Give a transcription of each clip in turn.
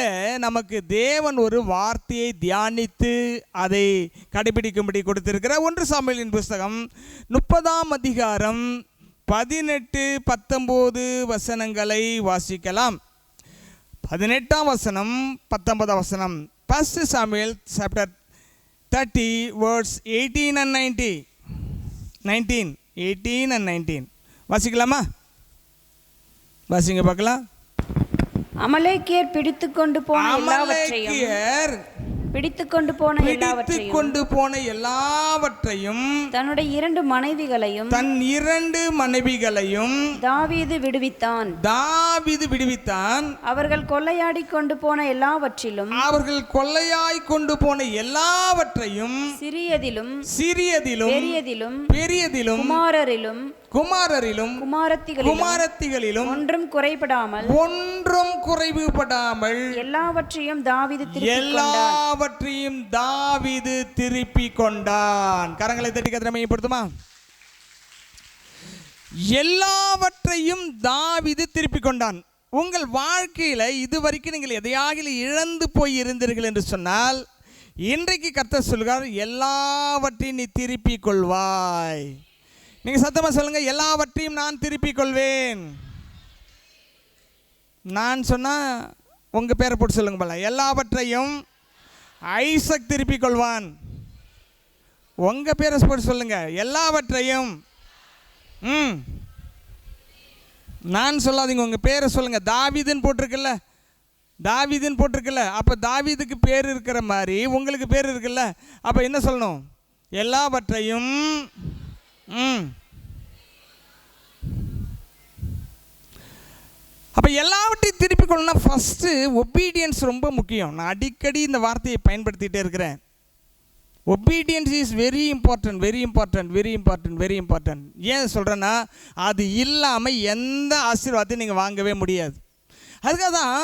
நாளில் நமக்கு தேவன் ஒரு வார்த்தையை தியானித்து அதை கடைபிடிக்கும்படி கொடுத்திருக்கிற 1 சாமுவேலின் புஸ்தகம் 30ஆம் அதிகாரம் 18-19 வசனங்களை வாசிக்கலாம். 18ஆம் வசனம் 19ஆம் வசனம். 1 Samuel chapter 30 verse 18 and 19. 18 and 19 வாசிக்கலாமா? வாசிங்க பார்க்கலாம். அமலேக்கியர் பிடித்துக்கொண்டு போன எல்லாவற்றையும் தன்னுடைய 2 மனைவிகளையும் தாவீது விடுவித்தான். அவர்கள் கொள்ளையாய் கொண்டு போன எல்லாவற்றையும் சிறியதிலும் பெரியதிலும் குமாரரிலும் குமாரத்திகளிலும் ஒன்றும் குறைவுபடாமல் எல்லாவற்றையும் தாவீது திருப்பிக் கொண்டான். கரங்களை தட்டி கர்த்தரை மகிமைப்படுத்துமா? எல்லாவற்றையும் தாவீது திருப்பிக் கொண்டான். உங்கள் வாழ்க்கையில் இதுவரைக்கும் நீங்கள் எதையாக இழந்து போய் இருந்தீர்கள் என்று சொன்னால், இன்றைக்கு கர்த்தர் சொல்கிறார், எல்லாவற்றையும் நீ திருப்பிக் கொள்வாய். நீங்கள் சத்தமாக சொல்லுங்க, எல்லாவற்றையும் நான் திருப்பிக் கொள்வேன். நான் சொன்னால் உங்கள் பேரை போட்டு சொல்லுங்க போல. எல்லாவற்றையும் ஐசக் திருப்பிக் கொள்வான். உங்கள் பேரை போட்டு சொல்லுங்க, எல்லாவற்றையும். நான் சொல்லாதீங்க, உங்கள் பேரை சொல்லுங்க. தாவீதுன்னு போட்டிருக்குல்ல, அப்போ தாவீதுக்கு பேர் இருக்கிற மாதிரி உங்களுக்கு பேர் இருக்குல்ல, அப்போ என்ன சொல்லணும்? எல்லாவற்றையும். அப்போ எல்லாவற்றையும் திருப்பிக் கொள்ளணும்னா ஃபஸ்ட்டு ஒபீடியன்ஸ் ரொம்ப முக்கியம். நான் அடிக்கடி இந்த வார்த்தையை பயன்படுத்திகிட்டே இருக்கிறேன். Obedience is very important. ஏன் சொல்கிறேன்னா, அது இல்லாமல் எந்த ஆசீர்வாதத்தையும் நீங்கள் வாங்கவே முடியாது. அதுக்காக தான்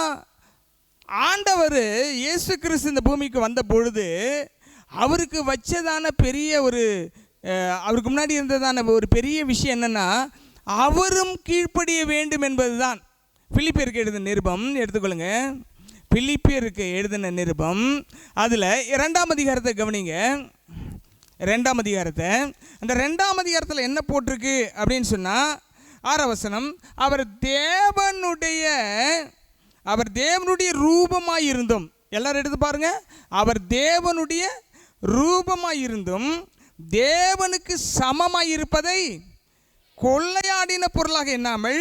ஆண்டவர் இயேசு கிறிஸ்து இந்த பூமிக்கு வந்த பொழுது அவருக்கு வச்சதான பெரிய அவருக்கு முன்னாடி இருந்ததான ஒரு பெரிய விஷயம் என்னென்னா, அவரும் கீழ்ப்படிய வேண்டும் என்பது தான். பிலிப்பியருக்கு எழுதின நிருபம் எடுத்துக்கொள்ளுங்க. பிலிப்பியருக்கு எழுதின நிருபம் அதில் 2ஆம் அதிகாரத்தை கவனிங்க. 2ஆம் அதிகாரத்தை, அந்த 2ஆம் அதிகாரத்தில் என்ன போட்டிருக்கு அப்படின்னு சொன்னால், 6ஆம் வசனம், அவர் தேவனுடைய ரூபமாய் இருந்தும், எல்லாரும் எடுத்து பாருங்க, அவர் தேவனுடைய ரூபமாய் இருந்தும் தேவனுக்கு சமமாய் இருப்பதை கொள்ளையாடின பொருளாக எண்ணாமல்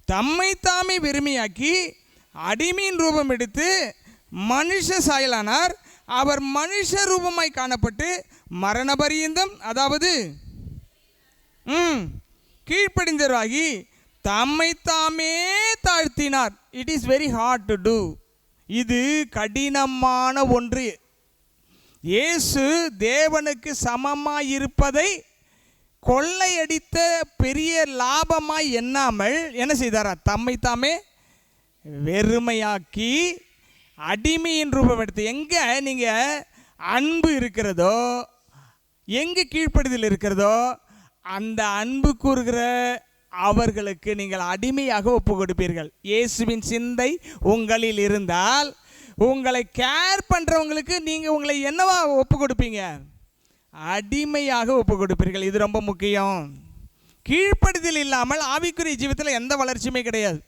தம்மை தாமே வெறுமையாக்கி அடிமையின் ரூபம் எடுத்து மனுஷ சாயலானார். அவர் மனுஷ ரூபமாய் காணப்பட்டு மரண பரியந்தம், அதாவது கீழ்ப்படிந்தவராகி தம்மை தாமே தாழ்த்தினார். It is very hard to do. இது கடினமான ஒன்று. இயேசு தேவனுக்கு சமமாய் இருப்பதை கொள்ளையடித்த பெரிய லாபமாய் எண்ணாமல் என்ன செய்தாரா? தம்மை தாமே வெறுமையாக்கி அடிமையின் ரூபம் எடுத்து. எங்கே நீங்கள் அன்பு இருக்கிறதோ, எங்கே கீழ்ப்படுதல் இருக்கிறதோ, அந்த அன்பு கூறுகிற அவர்களுக்கு நீங்கள் அடிமையாக ஒப்பு கொடுப்பீர்கள். இயேசுவின் சிந்தை உங்களில் இருந்தால், உங்களை கேர் பண்ணுறவங்களுக்கு நீங்கள் உங்களை என்னவா ஒப்பு கொடுப்பீங்க? அடிமையாக ஒப்பு கொடுப்பீர்கள். இது ரொம்ப முக்கியம். கீழ்ப்படுதல் இல்லாமல் ஆவிக்குரிய ஜீவிதத்தில் எந்த வளர்ச்சியுமே கிடையாது.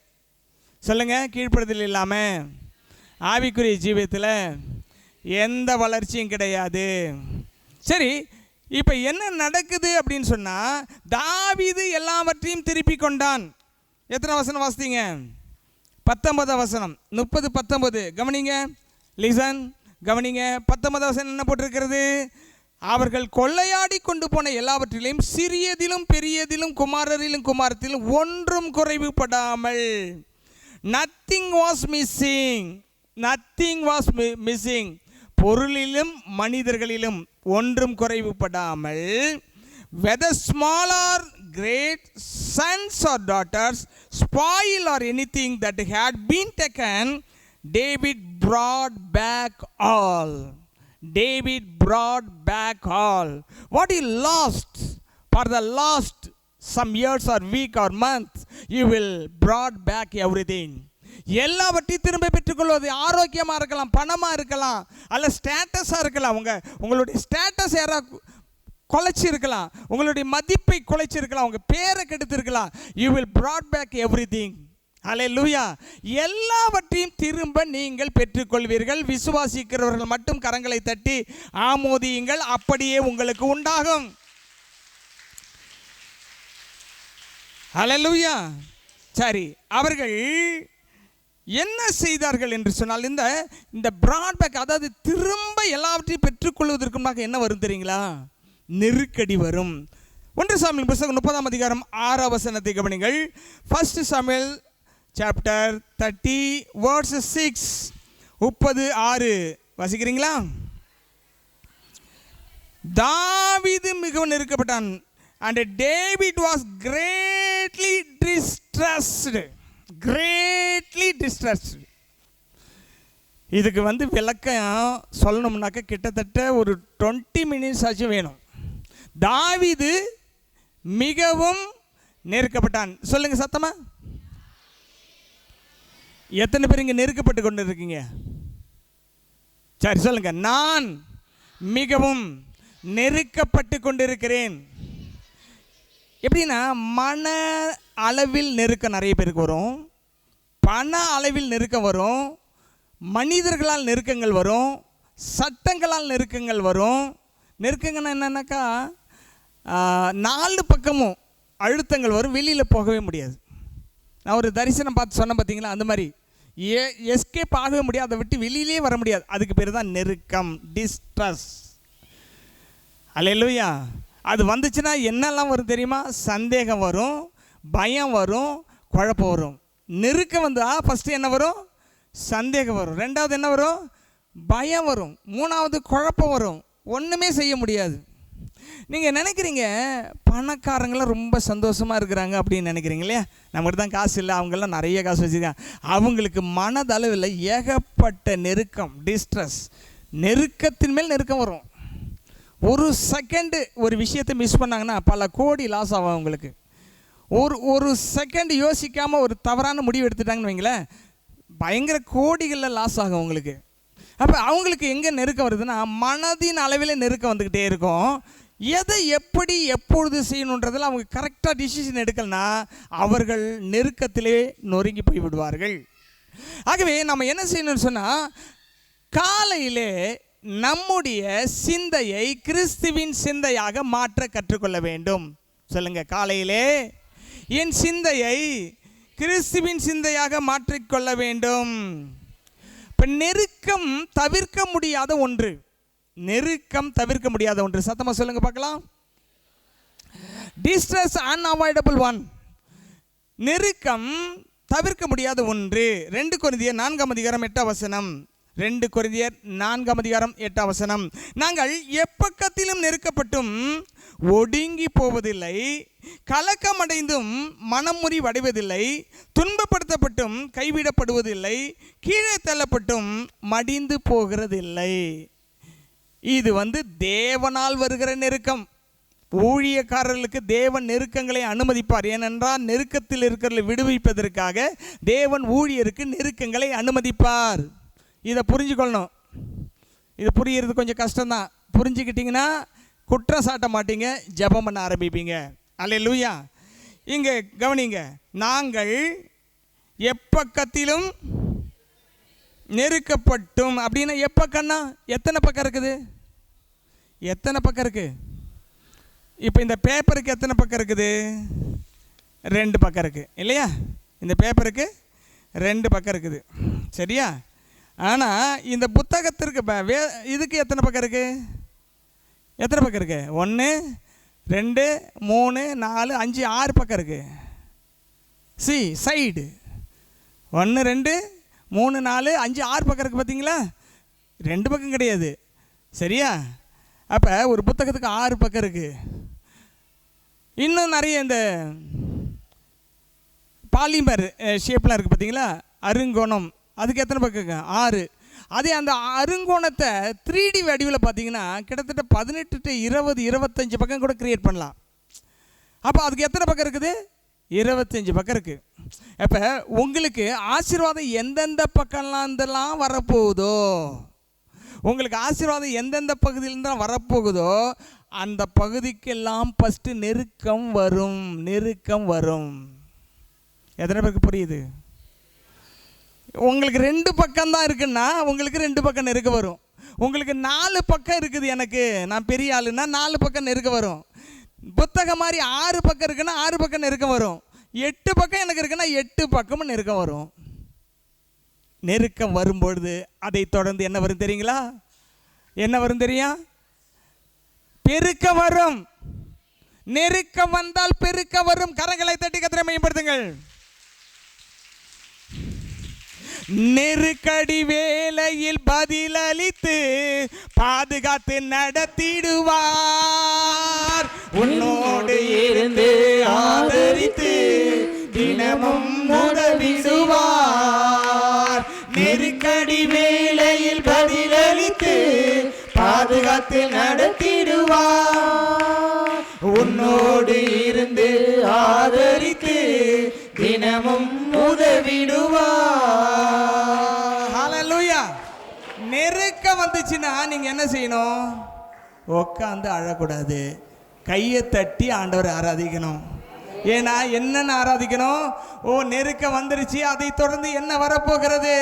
சொல்லுங்கள், கீழ்ப்படுதல் இல்லாமல் ஆவிக்குரிய ஜீவிதத்தில் எந்த வளர்ச்சியும் கிடையாது. சரி, இப்போ என்ன நடக்குது அப்படின்னு சொன்னால், தாவீது எல்லாவற்றையும் திருப்பி கொண்டான். எத்தனை வசனம் வாசித்தீங்க? 19ஆம் வசனம். 30-19 கவனிங்க, லிசன், கவனிங்க. 19ஆம் வசனம் என்ன போட்டிருக்கிறது? அவர்கள் கொள்ளையாடி கொண்டு போன எல்லாவற்றிலையும் சிறியதிலும் பெரியதிலும் குமாரரிலும் குமாரத்திலும் ஒன்றும் குறைவுபடாமல், நத்திங் வாஸ் மிஸ்ஸிங், பொருளிலும் மனிதர்களிலும் ஒன்றும் குறைவுபடாமல், whether small or great, sons or daughters, spoil or anything that had been taken, David brought back all. What he lost for the last some years or week or month, you will brought back everything. எல்லாவற்றையும் திரும்ப பெற்றுக்கொள்வது. ஆரோக்கியமாக இருக்கலாம், பணமாக இருக்கலாம், அல்ல ஸ்டேட்டஸாக இருக்கலாம். உங்களுடைய ஸ்டேட்டஸ் யாராவது குலைச்சிருக்கலாம், உங்களுடைய மதிப்பை குலைச்சிருக்கலாம், உங்கள் பேரை கெடுத்திருக்கலாம். You will brought back everything. Hallelujah. எல்லாவற்றையும் திரும்ப நீங்கள் பெற்றுக்கொள்வீர்கள். விசுவாசிக்கிறவர்கள் மட்டும் கரங்களை தட்டி ஆமோதியுங்கள், அப்படியே உங்களுக்கு உண்டாகும். ஹல்லேலூயா. சரி, அவர்கள் என்ன செய்தார்கள் என்று சொன்னால், இந்த பிராட்பேக், அதாவது திரும்ப எல்லாவற்றையும் பெற்றுக்கொள்வதற்கு என்ன வரும் தெரியுங்களா? நெருக்கடி வரும். 1 சாமுவேல் புத்தகம் 30ஆம் அதிகாரம் 6ஆம் வசனத்தை கவனிங்கள். 1 சாமுவேல் சாப்டர் 30 verse 6, 36 வாசிக்கிறீங்களா? தாவீது மிகவும் நெருக்கப்பட்டான். And David was greatly distressed. இதுக்கு விளக்கம் சொல்லணும்னாக்க கிட்டத்தட்ட ஒரு 20 minutes ஆச்சு வேணும். தாவீது மிகவும் நெருக்கப்பட்டான். சொல்லுங்க சத்தமா. எத்தனை பேர் இங்கே நெருக்கப்பட்டு கொண்டு இருக்கீங்க? சரி சொல்லுங்க. நான் மிகவும் நெருக்கப்பட்டு கொண்டிருக்கிறேன். எப்படின்னா, மன அளவில் நெருக்கம் நிறைய பேருக்கு வரும், பண அளவில் நெருக்கம் வரும், மனிதர்களால் நெருக்கங்கள் வரும், சட்டங்களால் நெருக்கங்கள் வரும். நெருக்கங்கள்னா என்னன்னாக்கா, 4 பக்கமும் அழுத்தங்கள் வரும், வெளியில் போகவே முடியாது. நான் ஒரு தரிசனம் பார்த்து சொன்னேன் பார்த்தீங்களா, அந்த மாதிரி எஸ்கேப் ஆகவே முடியாது, அதை விட்டு வெளியிலே வர முடியாது. அதுக்கு பேர் தான் நெருக்கம், டிஸ்ட்ரஸ். அல்லேலூயா. அது வந்துச்சுன்னா என்னெல்லாம் வரும் தெரியுமா? சந்தேகம் வரும், பயம் வரும், குழப்பம் வரும். நெருக்கம் வந்தால் ஃபஸ்ட்டு என்ன வரும்? சந்தேகம் வரும். 2வது என்ன வரும்? பயம் வரும். 3வது குழப்பம் வரும். ஒன்றுமே செய்ய முடியாது. நீங்கள் நினைக்கிறீங்க பணக்காரங்களாம் ரொம்ப சந்தோஷமாக இருக்கிறாங்க அப்படின்னு நினைக்கிறீங்க இல்லையா? நம்மகிட்ட தான் காசு இல்லை, அவங்கெல்லாம் நிறைய காசு வச்சுருக்காங்க. அவங்களுக்கு மனதளவில் ஏகப்பட்ட நெருக்கம், டிஸ்ட்ரஸ். நெருக்கத்தின் மேல் நெருக்கம் வரும். ஒரு செகண்டு ஒரு விஷயத்தை மிஸ் பண்ணாங்கன்னா பல கோடி லாஸ் ஆகும் அவங்களுக்கு. ஒரு செகண்ட் யோசிக்காமல் ஒரு தவறான முடிவு எடுத்துட்டாங்கன்னு வைங்களேன், பயங்கர கோடிகளில் லாஸ் ஆகும் அவங்களுக்கு. அப்போ அவங்களுக்கு எங்கே நெருக்கம் வருதுன்னா, மனதின் அளவில் நெருக்கம் வந்துக்கிட்டே இருக்கும். எதை எப்படி எப்பொழுது செய்யணுன்றதில் அவங்க கரெக்டாக டிசிஷன் எடுக்கலனா அவர்கள் நெருக்கத்திலே நொறுங்கி போய் விடுவார்கள். ஆகவே நம்ம என்ன செய்யணும்னு சொன்னால், காலையிலே நம்முடைய சிந்தையை கிறிஸ்துவின் சிந்தையாக மாற்ற கற்றுக்கொள்ள வேண்டும். சொல்லுங்க, காலையிலே என் சிந்தையை கிறிஸ்துவின் சிந்தையாக மாற்றிக்கொள்ள வேண்டும். இப்போ நெருக்கம் தவிர்க்க முடியாத ஒன்று. நெருக்கம் தவிர்க்க முடியாத ஒன்று. சத்தமாக சொல்லுங்க பார்க்கலாம். Distress unavoidable one. நெருக்கம் தவிர்க்க முடியாத ஒன்று. 2 கொரிந்தியர் 4ஆம் அதிகாரம் 8ஆம் வசனம். 2 கொரிந்தியர் 4ஆம் அதிகாரம் 8ஆம் வசனம். நாங்கள் எப்பக்கத்திலும் நெருக்கப்பட்டும் ஒடுங்கி போவதில்லை, கலக்கமடைந்தும் மனமுறிவடைவதில்லை, துன்பப்படுத்தப்பட்டும் கைவிடப்படுவதில்லை, கீழே தள்ளப்பட்டும் மடிந்து போகிறதில்லை. இது தேவனால் வருகிற நெருக்கம். ஊழியக்காரர்களுக்கு தேவன் நெருக்கங்களை அனுமதிப்பார். ஏனென்றால் நெருக்கத்தில் இருக்கிறவர்களை விடுவிப்பதற்காக தேவன் ஊழியருக்கு நெருக்கங்களை அனுமதிப்பார். இதை புரிஞ்சுக்கொள்ளணும். இது புரிகிறது கொஞ்சம் கஷ்டம்தான். புரிஞ்சுக்கிட்டிங்கன்னா குற்றம் சாட்ட மாட்டீங்க, ஜெபம் பண்ண ஆரம்பிப்பீங்க. அல்லேலூயா. இங்கே கவனிங்க. நாங்கள் எப்பக்கத்திலும் நெருக்கப்பட்டும் அப்படின்னா எப்பக்கன்னா எத்தனை பக்கம் இருக்குது? எத்தனை பக்கம் இருக்குது? இப்போ இந்த பேப்பருக்கு எத்தனை பக்கம் இருக்குது? 2 பக்கம் இருக்குது இல்லையா? இந்த பேப்பருக்கு 2 பக்கம் இருக்குது, சரியா? ஆனால் இந்த புத்தகத்திற்கு இதுக்கு எத்தனை பக்கம் இருக்குது? எத்தனை பக்கம் இருக்குது? 1 2 3 4 5 6 பக்கம் இருக்குது. சைடு 1 2 3 4 5 6 பக்கம் இருக்குது. பார்த்தீங்களா? 2 பக்கம் கிடையாது, சரியா? அப்போ ஒரு புத்தகத்துக்கு 6 பக்கம் இருக்குது. இன்னும் நிறைய இந்த பாலிமர் ஷேப்லாம் இருக்குது பார்த்தீங்களா? அருங்கோணம், அதுக்கு எத்தனை பக்கம் இருக்குது? 6. அதே அந்த அருங்கோணத்தை 3D வடிவில் பார்த்தீங்கன்னா கிட்டத்தட்ட 18 to 20 25 பக்கம் கூட க்ரியேட் பண்ணலாம். அப்போ அதுக்கு எத்தனை பக்கம் இருக்குது? 25 பக்கம் இருக்குது. அப்போ உங்களுக்கு ஆசீர்வாதம் எந்தெந்த பக்கம்லாம் வரப்போகுதோ, உங்களுக்கு ஆசீர்வாதம் எந்தெந்த பகுதியிலேருந்து வரப்போகுதோ அந்த பகுதிக்கெல்லாம் ஃபஸ்ட்டு நெருக்கம் வரும். நெருக்கம் வரும். எத்தனை பேருக்கு புரியுது? உங்களுக்கு 2 பக்கம்தான் இருக்குன்னா உங்களுக்கு 2 பக்கம் நெருக்க வரும். உங்களுக்கு 4 பக்கம் இருக்குது, எனக்கு நான் பெரிய ஆளுன்னா 4 பக்கம் நெருக்க வரும். புத்தகம் மாதிரி 6 பக்கம் இருக்குன்னா 6 பக்கம் நெருக்க வரும். 8 பக்கம் எனக்கு இருக்குன்னா 8 பக்கமும் நெருக்கம் வரும். நெருக்கம் வரும்பொழுது அதை தொடர்ந்து என்ன வரும் தெரியுங்களா? என்ன வரும் தெரியும்? பெருக்க வரும். நெருக்கம் வந்தால் பெருக்க வரும். கரங்களை தட்டி கர்த்தரை மேம்படுத்துங்கள். நெருக்கடி வேளையில் பதிலளித்து பாதுகாத்து நடத்திடுவார். உன்னோடு இருந்து ஆதரித்து தினமும் உதவிடுவார். நெருக்கடி வேளையில் பதிலளித்து பாதுகாத்து நடத்திடுவார். உன்னோடு இருந்து ஆதரித்து தினமும் உதவிடுவார். ஹல்லேலூயா. நெருக்க வந்துச்சுன்னா நீங்க என்ன செய்யணும்? உட்காந்து அழக்கூடாது, கையை தட்டி ஆண்டவரை ஆராதிக்கணும். ஏன்னா என்னன்னு ஆராதிக்கணும்? ஓ, நெருக்க வந்துருச்சு, அதை தொடர்ந்து என்ன வரப்போகிறது?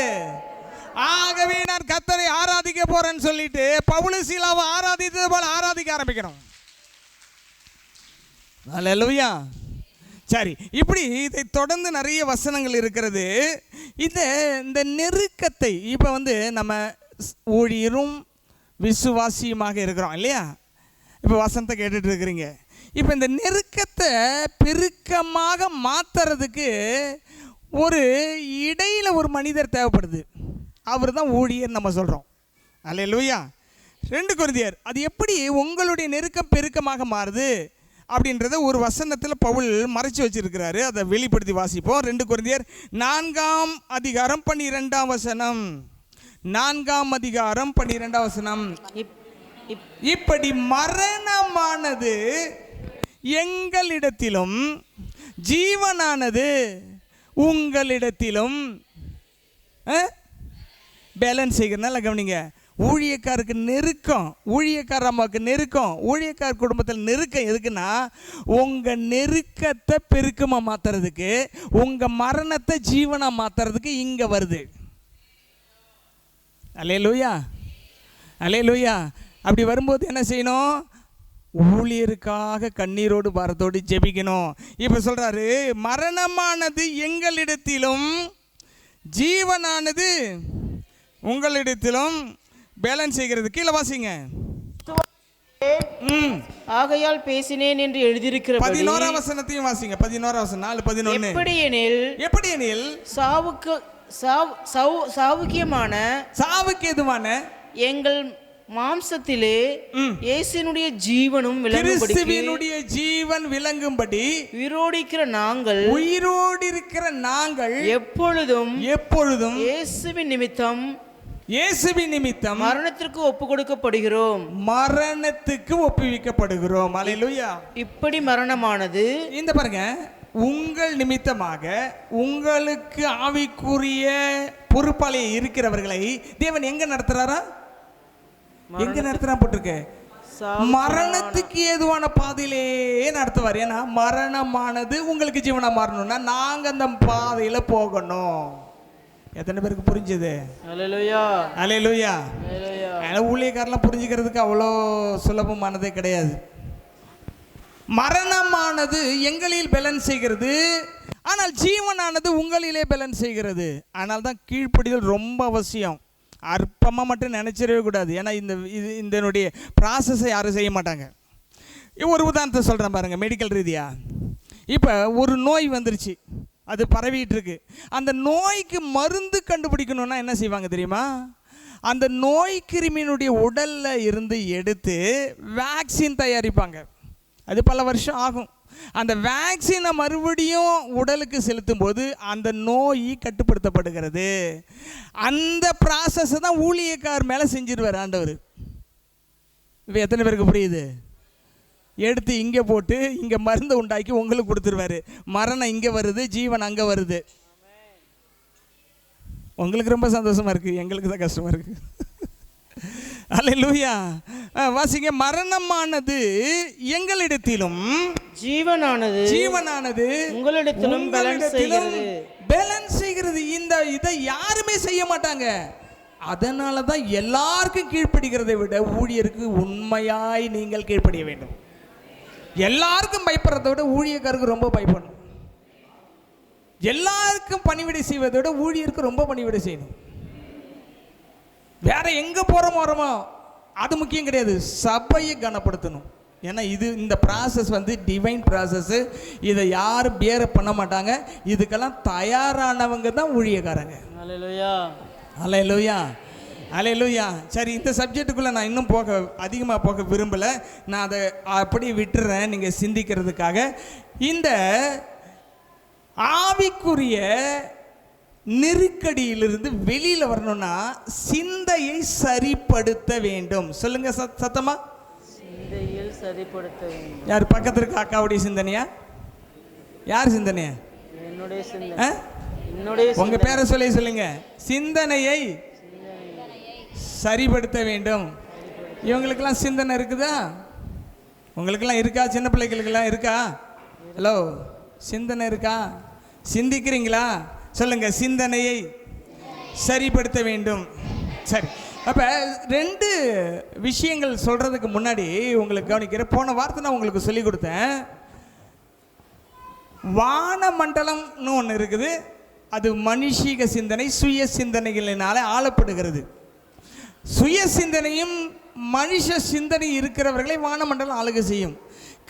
ஆகவே நான் கர்த்தரை ஆராதிக்க போறேன்னு சொல்லிட்டு பவுல் சீலாவை ஆராதித்தது போல ஆராதிக்க ஆரம்பிக்கணும். ஹல்லேலூயா. சரி, இப்படி இதை தொடர்ந்து நிறைய வசனங்கள் இருக்கிறது. இந்த நெருக்கத்தை இப்போ நம்ம ஊழியரும் விசுவாசியுமாக இருக்கிறோம் இல்லையா? இப்போ வசனத்தை கேட்டுட்டு இருக்கிறீங்க. இப்போ இந்த நெருக்கத்தை பெருக்கமாக மாற்றுறதுக்கு ஒரு இடையில் ஒரு மனிதர் தேவைப்படுது. அவர் தான் ஊழியர் நம்ம சொல்கிறோம். அல்லேலூயா. 2 கொரிந்தியர், அது எப்படி உங்களுடைய நெருக்கம் பெருக்கமாக மாறுது அப்படின்றத ஒரு வசனத்தில் பவுல் மறைச்சி வச்சிருக்கிறாரு. அதை வெளிப்படுத்தி வாசிப்போம். 2 கொரிந்தியர் 4ஆம் அதிகாரம் 12ஆம் வசனம். 4ஆம் அதிகாரம் 12ஆம் வசனம். இப்படி மரணமானது எங்களிடத்திலும் ஜீவனானது உங்களிடத்திலும் பேலன்ஸ் செய்கிறதுனால கவனிங்க. ஊழியக்காருக்கு நெருக்கம், ஊழியக்கார அம்மாவுக்கு நெருக்கம், ஊழியக்கார குடும்பத்தில் நெருக்கம் எதுக்குன்னா உங்கள் நெருக்கத்தை பெருக்கமாக மாற்றுறதுக்கு, உங்கள் மரணத்தை ஜீவனாக மாற்றுறதுக்கு இங்கே வருது. அல்லேலூயா, அல்லேலூயா. அப்படி வரும்போது என்ன செய்யணும்? ஊழியருக்காக கண்ணீரோடு பாரத்தோடு ஜெபிக்கணும். இப்போ சொல்கிறாரு, மரணமானது எங்களிடத்திலும் ஜீவனானது உங்களிடத்திலும் பேலன்ஸ் செய்கிறது. கீழே வாசிங்க. ஆகையால் பேசினேன் என்று எழுதியிருக்கிற 11ஆம் வசனத்தையும் வாசிங்க. 11ஆம் வசனம் 4:11. எப்படியெனில் சாவுக்கு எதுவான எங்கள் மாம்சத்திலே இயேசுவினுடைய ஜீவனும் கிறிஸ்துவினுடைய ஜீவன் விளங்கும்படி உயிரோடிருக்கிற நாங்கள் எப்பொழுதும் இயேசுவின் நிமித்தம் மரணத்திற்கு ஒப்புவிக்கப்படுகிறோம். அல்லேலூயா. இப்படி மரணமானது, இந்த பாருங்க, உங்கள் நிமித்தமாக உங்களுக்கு ஆவிக்குரிய பொறுப்பாளி இருக்கிறவர்களை தேவன் எங்க நடத்துறாரா? எங்க நடத்துறா போட்டிருக்க? மரணத்துக்கு ஏதுவான பாதையிலே நடத்துவார். ஏன்னா மரணமானது உங்களுக்கு ஜீவனா மாறணும்னா நாங்க அந்த பாதையில போகணும். எத்தனை பேருக்கு புரிஞ்சது? அல்லேலூயா, அல்லேலூயா. ஊழியக்காரெல்லாம் புரிஞ்சுக்கிறதுக்கு அவ்வளோ சுலபமானதே கிடையாது. மரணமானது எங்களில் பேலன்ஸ் செய்கிறது, ஆனால் ஜீவனானது உங்களிலே பேலன்ஸ் செய்கிறது. ஆனால் தான் கீழ்ப்படிதல் ரொம்ப அவசியம். அற்பமாக மட்டும் நினச்சிடவே கூடாது. ஏன்னா இதனுடைய ப்ராசஸை யாரும் செய்ய மாட்டாங்க. ஒரு உதாரணத்தை சொல்கிறேன் பாருங்கள். மெடிக்கல் ரீதியாக இப்போ ஒரு நோய் வந்துருச்சு, அது பரவிட்டு இருக்கு. அந்த நோய்க்கு மருந்து கண்டுபிடிக்கணும்னா என்ன செய்வாங்க தெரியுமா? அந்த நோய் கிருமியினுடைய உடலில் இருந்து எடுத்து வேக்சின் தயாரிப்பாங்க. அது பல வருஷம் ஆகும். அந்த வேக்சினை மறுபடியும் உடலுக்கு செலுத்தும் போது அந்த நோய் கட்டுப்படுத்தப்படுகிறது. அந்த ப்ராசஸை தான் ஊழியக்கார் மேலே செஞ்சிருவார் ஆண்டவர். இப்போ எத்தனை பேருக்கு புரியுது? எடுத்து இங்கே போட்டு இங்கே மருந்து உண்டாக்கி உங்களுக்கு கொடுத்துருவாரு. மரணம் இங்கே வருது, ஜீவன் அங்கே வருது. உங்களுக்கு ரொம்ப சந்தோஷமாக இருக்குது, எங்களுக்கு தான் கஷ்டமாக இருக்குது. அல்லேலூயா. வாசிங்க. மரணமானது எங்களிடத்திலும் ஜீவனானது உங்களிடத்திலும் பேலன்ஸ் செய்கிறது. இதை யாருமே செய்ய மாட்டாங்க. அதனால தான் எல்லாருக்கும் கீழ்ப்படிகிறதை விட ஊழியருக்கு உண்மையாய் நீங்கள் கீழ்ப்படிய வேண்டும். எல்லாருக்கும் பயப்படுறதை விட ஊழியக்காருக்கு ரொம்ப பயப்படணும். எல்லாருக்கும் பணிவிடை செய்வதை விட ஊழியருக்கு ரொம்ப பணிவிடை செய்யணும். வேற எங்க போறோமோ அது முக்கியம் கிடையாது, சபையை கனப்படுத்தணும். ஏன்னா இந்த ப்ராசஸ் டிவைன் ப்ராசஸ். இதை யாரும் பேர பண்ண மாட்டாங்க. இதுக்கெல்லாம் தயாரானவங்க தான் ஊழியக்காரங்க. அல்லேலூயா, அல்லேலூயா, அல்லேலூயா. சரி, இந்த சப்ஜெக்டுக்குள்ளே நான் இன்னும் அதிகமாக போக விரும்பலை. நான் அதை அப்படி விட்டுறேன் நீங்கள் சிந்திக்கிறதுக்காக. இந்த ஆவிக்குரிய நெருக்கடியிலிருந்து வெளியில் வரணும்னா சிந்தையை சரிப்படுத்த வேண்டும். சொல்லுங்க சத்தமா. சிந்தையில் சரிப்படுத்த வேண்டும். யார் பக்கத்தில் இருக்க அக்காவுடைய சிந்தனையா? யார் சிந்தனையா? என்னுடைய சிந்தனை. உங்க பேரை சொல்லுங்க. சிந்தனையை சரிப்படுத்த வேண்டும். இவங்களுக்கெல்லாம் சிந்தனை இருக்குதா? உங்களுக்கெல்லாம் இருக்கா? சின்ன பிள்ளைகளுக்கெல்லாம் இருக்கா? ஹலோ, சிந்தனை இருக்கா? சிந்திக்கிறீங்களா? சொல்லுங்க. சிந்தனையை சரிப்படுத்த வேண்டும். சரி, அப்போ 2 விஷயங்கள் சொல்கிறதுக்கு முன்னாடி உங்களுக்கு கவனிக்கிறேன். போன வாரத்தை நான் உங்களுக்கு சொல்லி கொடுத்தேன். வானமண்டலம்னு ஒன்று இருக்குது. அது மனுஷீக சிந்தனை, சுய சிந்தனைகளினால ஆளப்படுகிறது. சுய சிந்தனையும் மனுஷ சிந்தனை இருக்கிறவர்களை வானமண்டலம் ஆளுகை செய்யும்.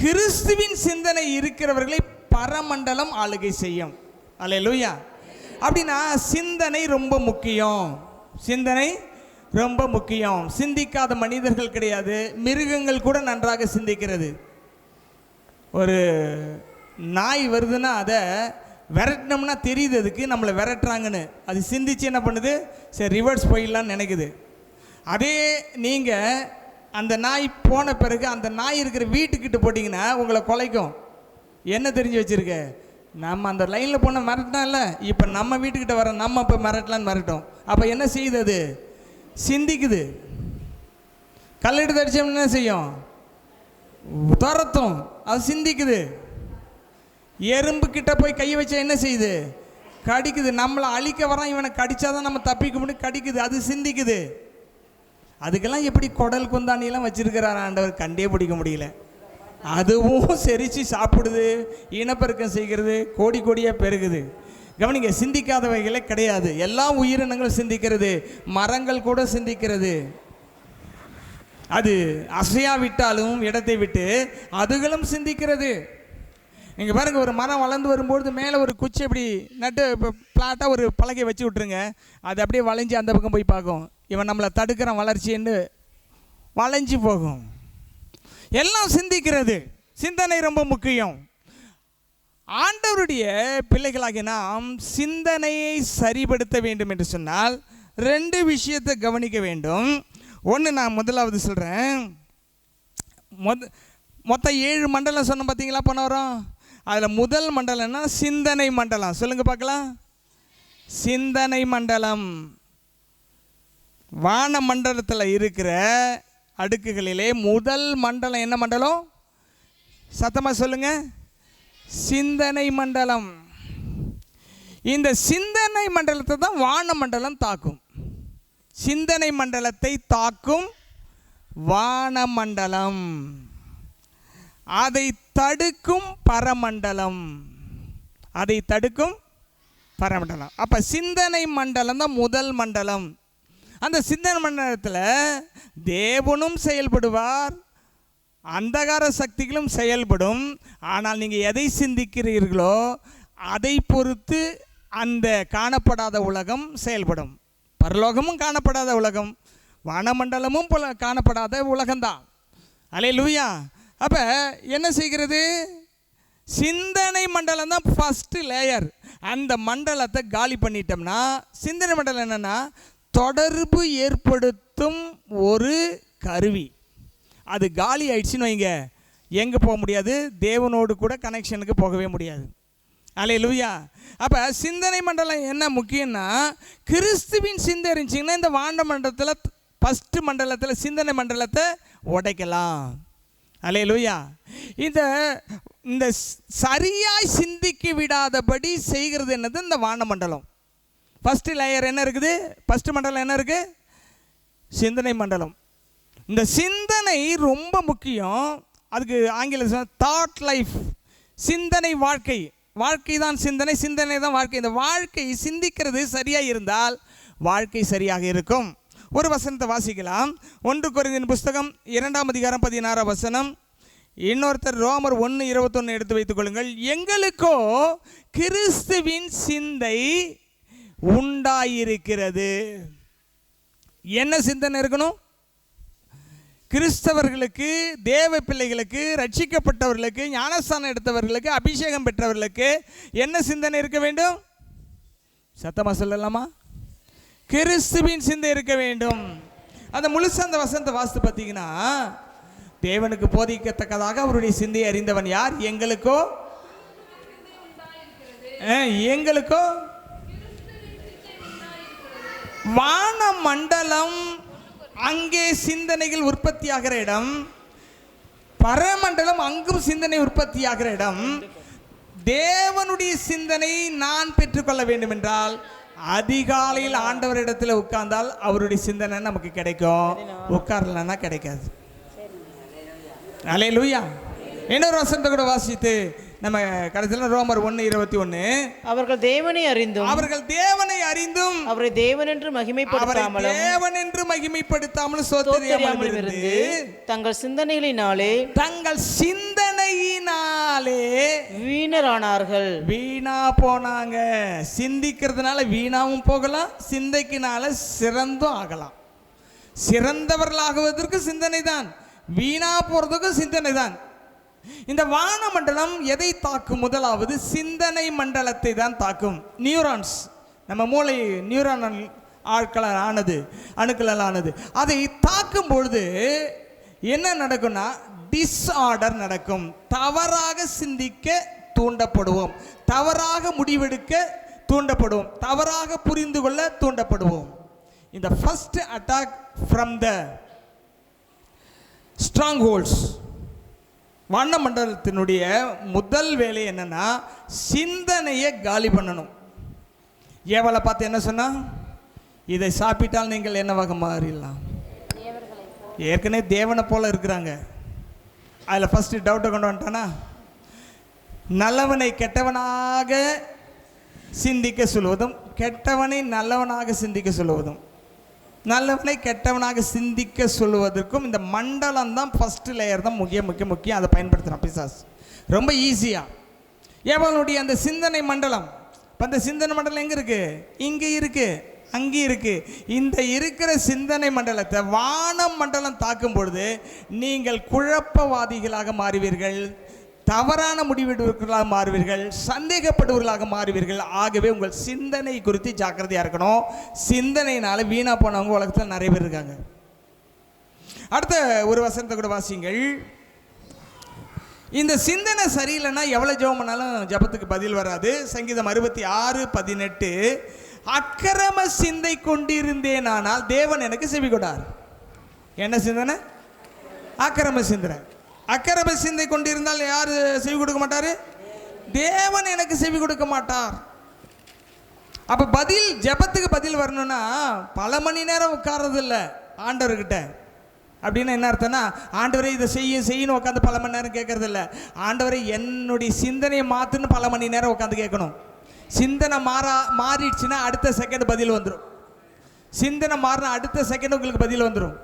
கிறிஸ்துவின் சிந்தனை இருக்கிறவர்களை பரமண்டலம் ஆளுகை செய்யும். அல்லேலூயா. அப்படின்னா சிந்தனை ரொம்ப முக்கியம். சிந்தனை ரொம்ப முக்கியம். சிந்திக்காத மனிதர்கள் கிடையாது. மிருகங்கள் கூட நன்றாக சிந்திக்கிறது. ஒரு நாய் வருதுன்னா அதை விரட்டினோம்னா தெரியுது அதுக்கு நம்மளை விரட்டுறாங்கன்னு. அது சிந்திச்சு என்ன பண்ணுது? சரி, ரிவர்ஸ் போயிடலான்னு நினைக்குது. அதே நீங்கள் அந்த நாய் போன பிறகு அந்த நாய் இருக்கிற வீட்டுக்கிட்ட போட்டிங்கன்னா உங்களை குலைக்கும். என்ன தெரிஞ்சு வச்சுருக்க? நம்ம அந்த லைனில் போன மிரட்டினா இல்லை, இப்போ நம்ம வீட்டுக்கிட்ட வர நம்ம இப்போ மிரட்டலான்னு மிரட்டும். அப்போ என்ன செய்யுது? அது சிந்திக்குது. கல்லெடுத்து அடித்தோம்னா என்ன செய்யும்? துரத்தும். அது சிந்திக்குது. எறும்பு கிட்ட போய் கையை வச்சா என்ன செய்யுது? கடிக்குது. நம்மளை அழிக்க வரான், இவனை கடிச்சாதான் நம்ம தப்பிக்க முடியும், கடிக்குது. அது சிந்திக்குது. அதுக்கெல்லாம் எப்படி குடல் குந்தாணியெல்லாம் வச்சிருக்கிறார் ஆண்டவர், கண்டே பிடிக்க முடியல. அதுவும் செரிச்சு சாப்பிடுது, இனப்பெருக்கம் செய்கிறது, கோடி கோடியாக பெருகுது. கவனிங்க, சிந்திக்காதவைகளே கிடையாது. எல்லா உயிரினங்களும் சிந்திக்கிறது. மரங்கள் கூட சிந்திக்கிறது. அது அசையாவிட்டாலும் இடத்தை விட்டு அதுகளும் சிந்திக்கிறது. நீங்கள் பாருங்கள், ஒரு மரம் வளர்ந்து வரும்பொழுது மேலே ஒரு குச்சி அப்படி நட்டு இப்போ பிளாட்டாக ஒரு பலகை வச்சு விட்ருங்க. அது அப்படியே வளைஞ்சி அந்த பக்கம் போய் பார்க்கும். இவன் நம்மளை தடுக்கிறான் வளர்ச்சின்னு வளைஞ்சி போகும். எல்லாம் சிந்திக்கிறது. சிந்தனை ரொம்ப முக்கியம். ஆண்டவருடைய பிள்ளைகளாகிய நாம் சிந்தனையை சரிப்படுத்த வேண்டும் என்று சொன்னால் 2 விஷயத்தை கவனிக்க வேண்டும். ஒன்று நான் முதலாவது சொல்கிறேன். மொத்தம் 7 மண்டலம் சொன்னோம் பார்த்தீங்களா போன வாரம்? அதில் முதல் மண்டலம்னா சிந்தனை மண்டலம். சொல்லுங்கள் பார்க்கலாம். சிந்தனை மண்டலம். வான மண்டலத்தில் இருக்கிற அடுக்குகளிலே முதல் மண்டலம் என்ன மண்டலம்? சத்தமாக சொல்லுங்க. சிந்தனை மண்டலம். இந்த சிந்தனை மண்டலத்தை தான் வான மண்டலம் தாக்கும். சிந்தனை மண்டலத்தை தாக்கும் வானமண்டலம், அதை தடுக்கும் பரமண்டலம். அதை தடுக்கும் பரமண்டலம். அப்போ சிந்தனை மண்டலம் தான் முதல் மண்டலம். அந்த சிந்தனை மண்டலத்தில் தேவனும் செயல்படுவார், அந்தகார சக்திகளும் செயல்படும். ஆனால் நீங்கள் எதை சிந்திக்கிறீர்களோ அதை பொறுத்து அந்த காணப்படாத உலகம் செயல்படும். பரலோகமும் காணப்படாத உலகம், வானமண்டலமும் காணப்படாத உலகம்தான். அல்லேலூயா. அப்போ என்ன செய்கிறது? சிந்தனை மண்டலம் தான் ஃபஸ்ட்டு லேயர். அந்த மண்டலத்தை காலி பண்ணிட்டோம்னா, சிந்தனை மண்டலம் என்னென்னா தொடர்பு ஏற்படுத்தும் ஒரு கருவி. அது காலி ஆயிடுச்சுன்னு வைங்க, எங்கே போக முடியாது? தேவனோடு கூட கனெக்ஷனுக்கு போகவே முடியாது. அல்லேலூயா. அப்போ சிந்தனை மண்டலம் என்ன முக்கியம்னா, கிறிஸ்துவின் சிந்தை இருந்துச்சிங்கன்னா இந்த வாண்ட மண்டலத்தில் ஃபஸ்ட்டு மண்டலத்தில் சிந்தனை மண்டலத்தை உடைக்கலாம். அல்லேலூயா. இந்த சரியாய் சிந்திக்க விடாதபடி செய்கிறது என்னது? இந்த வாண்ட மண்டலம். ஃபஸ்ட்டு லேயர் என்ன இருக்குது? ஃபஸ்ட்டு மண்டலம் என்ன இருக்குது? சிந்தனை மண்டலம். இந்த சிந்தனை ரொம்ப முக்கியம். அதுக்கு ஆங்கிலம் தாட் லைஃப், சிந்தனை வாழ்க்கை. வாழ்க்கை தான் சிந்தனை, சிந்தனை தான் வாழ்க்கை. இந்த வாழ்க்கை சிந்திக்கிறது சரியாக இருந்தால் வாழ்க்கை சரியாக இருக்கும். ஒரு வசனத்தை வாசிக்கலாம். 1 கொரிந்தியர் புஸ்தகம் 2ஆம் அதிகாரம் 16ஆம் வசனம். இன்னொருத்தர் ரோமர் 1:21 எடுத்து வைத்துக் கொள்ளுங்கள். எங்களுக்கோ கிறிஸ்துவின் சிந்தை உண்டாயிருக்கிறது. என்ன சிந்தனை இருக்கணும்? கிறிஸ்தவர்களுக்கு, தேவ பிள்ளைகளுக்கு, ரட்சிக்கப்பட்டவர்களுக்கு, ஞானஸ்தானம் எடுத்தவர்களுக்கு, அபிஷேகம் பெற்றவர்களுக்கு என்ன சிந்தனை இருக்க வேண்டும்? சத்தமாக சொல்லலாமா? கிறிஸ்துவின் சிந்தை இருக்க வேண்டும். அந்த முழுசா அந்த வசனத்தை வாசித்து பார்த்தீங்கன்னா, தேவனுக்கு போதிக்கத்தக்கதாக அவருடைய சிந்தையை அறிந்தவன் யார்? எங்களுக்கோ வான மண்டலம், அங்கே சிந்தனைகள் உற்பத்தியாகிற இடம். பரமண்டலம், அங்கும் சிந்தனை உற்பத்தியாகிற இடம். தேவனுடைய சிந்தனை நான் பெற்றுக்கொள்ள வேண்டும் என்றால் அதிகாலையில் ஆண்டவரிடத்தில் உட்கார்ந்தால் அவருடைய சிந்தனை நமக்கு கிடைக்கும். உட்காரலன்னா கிடைக்காது. அல்லேலூயா. இன்னொரு வசனத்தை கூட வாசித்து நம்ம கடைசியில் ரோமர் 1:21. அவர்கள் தேவனை அறிந்தும் அவரை தேவன் என்று மகிமைப்படுத்தாமலும் ஸ்தோத்திரியாமலும் இருந்து தங்கள் சிந்தனைகளினாலே வீணரானார்கள். வீணா போனாங்க. சிந்திக்கிறதுனால வீணாவும் போகலாம், சிந்தைக்குனால சிறந்தும் ஆகலாம். சிறந்தவர்களாகுவதற்கு சிந்தனை தான், வீணா போறதுக்கும் சிந்தனை தான். இந்த வான மண்டலம் எதை தாக்கும்? முதலாவது சிந்தனை மண்டலத்தை தான் தாக்கும். நியூரான்ஸ், நம்ம மூளை நியூரான் ஆட்களால் ஆனது, அணுக்களால் ஆனது. அதை தாக்கும் பொழுது என்ன நடக்கும்னா டிஸ்ஆர்டர் நடக்கும். தவறாக சிந்திக்க தூண்டப்படுவோம், தவறாக முடிவெடுக்க தூண்டப்படுவோம், தவறாக புரிந்து கொள்ள தூண்டப்படுவோம். இந்த first attack from the strongholds. வானமண்டலத்தினுடைய முதல் வேலை என்னன்னா சிந்தனையை காலி பண்ணணும். ஏவலை பார்த்து என்ன சொன்னா? இதை சாப்பிட்டால் நீங்கள் என்னவாக மாறிடலாம். ஏற்கனவே தேவனை போல இருக்கிறாங்க. அதில் ஃபஸ்ட்டு டவுட்டை கொண்டு வந்துட்டானா, நல்லவனை கெட்டவனாக சிந்திக்க சொல்வதும், கெட்டவனை நல்லவனாக சிந்திக்க சொல்வதும், நல்லவனை கெட்டவனாக சிந்திக்க சொல்வதற்கும் இந்த மண்டலம் தான் ஃபஸ்ட்டு லேயர் தான் முக்கியம். அதை பயன்படுத்துகிறான் பிசாசு ரொம்ப ஈஸியாக. ஏவனுடைய அந்த சிந்தனை மண்டலம், இப்போ அந்த சிந்தனை மண்டலம் எங்கே இருக்குது? இங்கே இருக்குது, அங்கேயும் இருக்குது. இந்த இருக்கிற சிந்தனை மண்டலத்தை வான மண்டலம் தாக்கும் பொழுது நீங்கள் குழப்பவாதிகளாக மாறுவீர்கள், தவறான முடிவெடுப்பவர்களாக மாறுவீர்கள், சந்தேகப்படுவர்களாக மாறுவீர்கள். ஆகவே உங்கள் சிந்தனை குறித்து ஜாக்கிரதையாக இருக்கணும். சிந்தனையினால வீணா போனவங்க உலகத்தில் நிறைய பேர் இருக்காங்க. அடுத்த ஒரு வசனத்தை கூட வாசிங்கள். இந்த சிந்தனை சரியில்லைன்னா எவ்வளோ ஜெபம் பண்ணாலும் ஜபத்துக்கு பதில் வராது. சங்கீதம் 66:18, அக்கிரம சிந்தை கொண்டிருந்தேனானால் தேவன் எனக்கு செவி கொடார். என்ன சிந்தனை? அக்கிரம சிந்தனை. அக்கிரம சிந்தை கொண்டிருந்தால் யார் செவி கொடுக்க மாட்டார்? தேவன் எனக்கு செவி கொடுக்க மாட்டார். அப்போ பதில், ஜபத்துக்கு பதில் வரணும்னா பல மணி நேரம் உட்கார்றது இல்லை ஆண்டவர்கிட்ட. அப்படின்னா என்ன அர்த்தம்னா, ஆண்டவரை இதை செய்யணும் உட்காந்து பல மணி நேரம் கேட்கறது இல்லை. ஆண்டவரை என்னுடைய சிந்தனையை மாற்றுன்னு பல மணி நேரம் உட்காந்து கேட்கணும். சிந்தனை மாறிடுச்சுன்னா அடுத்த செகண்ட் பதில் வந்துடும். சிந்தனை மாறினா அடுத்த செகண்ட் உங்களுக்கு பதில் வந்துடும்.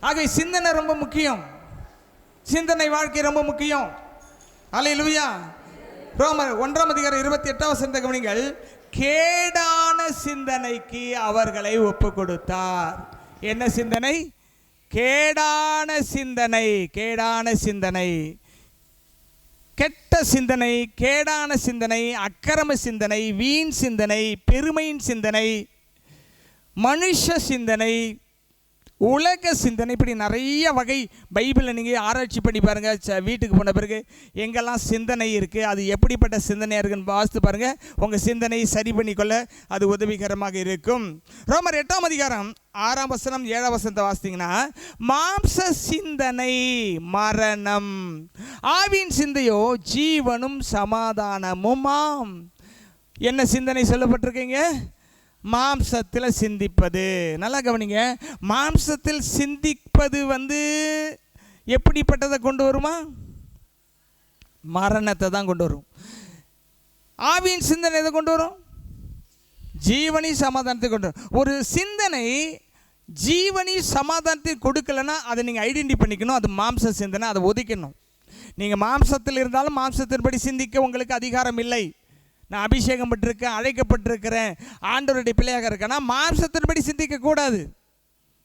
ஆகவே சிந்தனை ரொம்ப முக்கியம், சிந்தனை வாழ்க்கை ரொம்ப முக்கியம். அல்லேலூயா. ரோமர் 1:28 கவனிங்கள். கேடான சிந்தனைக்கு அவர்களை ஒப்பு கொடுத்தார். என்ன சிந்தனை? கேடான சிந்தனை. கேடான சிந்தனை, கெட்ட சிந்தனை, கேடான சிந்தனை, அக்கிரம சிந்தனை, வீண் சிந்தனை, பெருமையின் சிந்தனை, மனுஷ சிந்தனை, உலக சிந்தனை. இப்படி நிறைய வகை பைபிளில் நீங்கள் ஆராய்ச்சி பண்ணி பாருங்கள். வீட்டுக்கு போன பிறகு எங்கெல்லாம் சிந்தனை இருக்குது, அது எப்படிப்பட்ட சிந்தனையாக இருக்குன்னு வாசித்து பாருங்கள். உங்கள் சிந்தனையை சரி பண்ணிக்கொள்ள அது உதவிகரமாக இருக்கும். ரோமர் 8ஆம் அதிகாரம் 6ஆம் வசனம் 7ஆம் வசனத்தை வாசித்தீங்கன்னா, மாம்ச சிந்தனை மரணம், ஆவியின் சிந்தையோ ஜீவனும் சமாதானமுமாம். என்ன சிந்தனை சொல்லப்பட்டிருக்கீங்க? மாம்சத்தில் சிந்திப்பது. நல்லா கவனிங்க. மாம்சத்தில் சிந்திப்பது எப்படிப்பட்டதை கொண்டு வருமா? மரணத்தை தான் கொண்டு வரும். ஆவியின் சிந்தனை எதை கொண்டு வரும்? ஜீவனி சமாதானத்தை கொண்டு வரும். ஒரு சிந்தனை ஜீவனி சமாதானத்தை கொடுக்கலன்னா அதை நீங்கள் ஐடென்டி பண்ணிக்கணும். அது மாம்ச சிந்தனை, அதை ஒதுக்கணும். நீங்கள் மாம்சத்தில் இருந்தாலும் மாம்சத்தின்படி சிந்திக்க உங்களுக்கு அதிகாரம் இல்லை. நான் அபிஷேகம் பட்டிருக்கேன், அழைக்கப்பட்டிருக்கிறேன், ஆண்டவருடைய பிள்ளையாக இருக்கேன்னா மாம்சத்தின்படி சிந்திக்கக்கூடாது.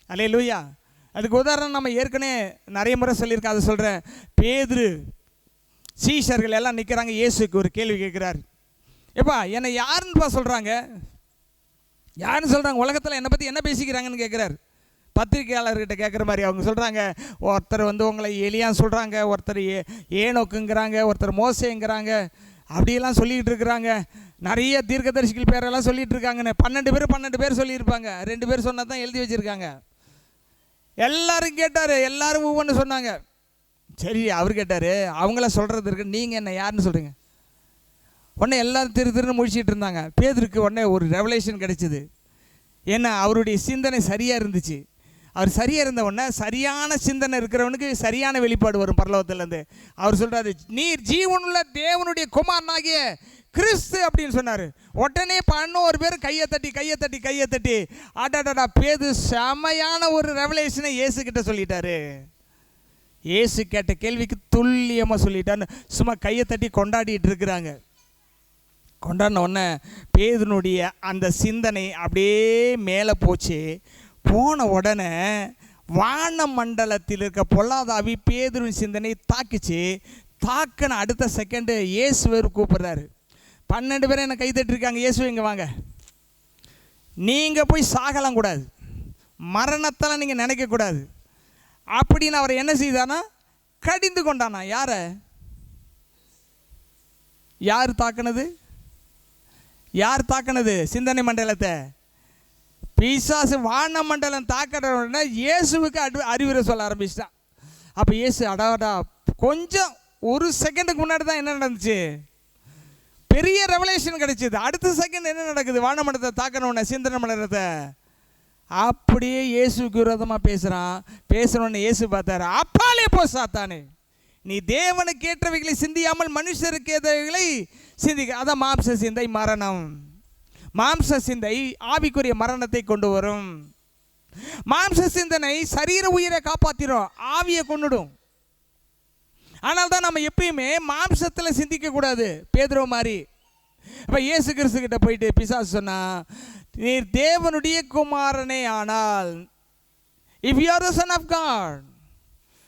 அல்லேலூயா. அதுக்கு உதாரணம் நம்ம ஏற்கனவே நிறைய முறை சொல்லியிருக்கேன், அதை சொல்கிறேன். பேதுரு சீஷர்கள் எல்லாம் நிற்கிறாங்க. இயேசுக்கு ஒரு கேள்வி கேட்குறாரு. எப்பா என்னை யாருன்னுப்பா சொல்கிறாங்க? யாருன்னு சொல்கிறாங்க? உலகத்தில் என்னை பற்றி என்ன பேசிக்கிறாங்கன்னு கேட்குறாரு. பத்திரிகையாளர்கிட்ட கேட்குற மாதிரி அவங்க சொல்கிறாங்க. ஒருத்தர் உங்களை எலியான்னு சொல்கிறாங்க, ஒருத்தர் ஏனோக்குங்கிறாங்க, ஒருத்தர் மோசேங்கிறாங்க, அப்படியெல்லாம் சொல்லிகிட்டு இருக்கிறாங்க. நிறைய தீர்க்கதரிசிகள் பேரெல்லாம் சொல்லிகிட்டு இருக்காங்கன்னு. 12 பேர் சொல்லியிருப்பாங்க. 2 பேர் சொன்னால் தான் எழுதி வச்சுருக்காங்க. எல்லாரும் கேட்டார், எல்லாரும் ஒவ்வொன்று சொன்னாங்க. சரி, அவர் கேட்டார், அவங்கள சொல்கிறது இருக்கு, நீங்கள் என்ன யாருன்னு சொல்கிறீங்க? உடனே எல்லோரும் திருன்னு முழிச்சிட்டு இருந்தாங்க. பேதுருக்கு உடனே ஒரு ரெவலேஷன் கிடைச்சிது. ஏன்னா அவருடைய சிந்தனை சரியாக இருந்துச்சு. அவர் சரியாக இருந்த உடனே சரியான சிந்தனை இருக்கிறவனுக்கு சரியான வெளிப்பாடு வரும் பரலோகத்திலேருந்து. அவர் சொல்கிறாரு, நீர் ஜீவனுள்ள தேவனுடைய குமாரனாகிய கிறிஸ்து அப்படின்னு சொன்னார். உடனே 11 பேர் கையை தட்டி அடாடா, பேது செமையான ஒரு ரெவலேஷனை இயேசுக்கிட்ட சொல்லிட்டாரு. இயேசு கேட்ட கேள்விக்கு துல்லியமாக சொல்லிட்டான்னு சும்மா கையை தட்டி கொண்டாடிட்டு இருக்கிறாங்க. கொண்டாடின உடனே பேதுனுடைய அந்த சிந்தனை அப்படியே மேலே போச்சு. போன உடனே வான மண்டலத்தில் இருக்க பொல்லாதாவி பேதுருவின் சிந்தனை தாக்கிச்சு. தாக்கின அடுத்த செகண்டு இயேசுவர் கூப்பிட்றாரு. 12 பேர் என்னை கை தட்டிருக்காங்க, இயேசு இங்கே வாங்க. நீங்கள் போய் சாகலாம் கூடாது, மரணத்தெல்லாம் நீங்கள் நினைக்கக்கூடாது அப்படின்னு அவர் என்ன செய்தானா? கடிந்து கொண்டானா. யார் தாக்கினது சிந்தனை மண்டலத்தை? பிசாசு. வான மண்டலம் தாக்கிற உடனே இயேசுவுக்கு அறிவுரை சொல்ல ஆரம்பிச்சிட்டான். அப்போ இயேசு அடாடா, கொஞ்சம் ஒரு செகண்டுக்கு முன்னாடி தான் என்ன நடந்துச்சு? பெரிய ரெவலேஷன் கிடைச்சிது. அடுத்த செகண்ட் என்ன நடக்குது? வான மண்டலத்தை தாக்கின உடனே சிந்தனை மண்டலத்தை அப்படியே இயேசுக்கு விரோதமாக பேசுகிறோன்னு இயேசு பார்த்தாரு. அப்பாலே போ சாத்தானே, நீ தேவனுக்கு ஏற்றவைகளை சிந்தியாமல் மனுஷருக்கு ஏற்றவைகளை சிந்திக்க. அதான் மாம்ச சிந்தை மரணம். மாம்ச சிந்தை ஆவிக்குரிய மரணத்தை கொண்டு வரும். மாம்ச சிந்தனை சரீர உயிரை காப்பாற்றிடும், ஆவியை கொண்டுடும். ஆனால் தான் நம்ம எப்பயுமே மாம்சத்தில் சிந்திக்கக்கூடாது. பேதுரு மாதிரி. இப்போ இயேசு கிறிஸ்து கிட்ட போயிட்டு பிசாசு சொன்னா, நீர் தேவனுடைய குமாரனே ஆனால், if you are the son of God,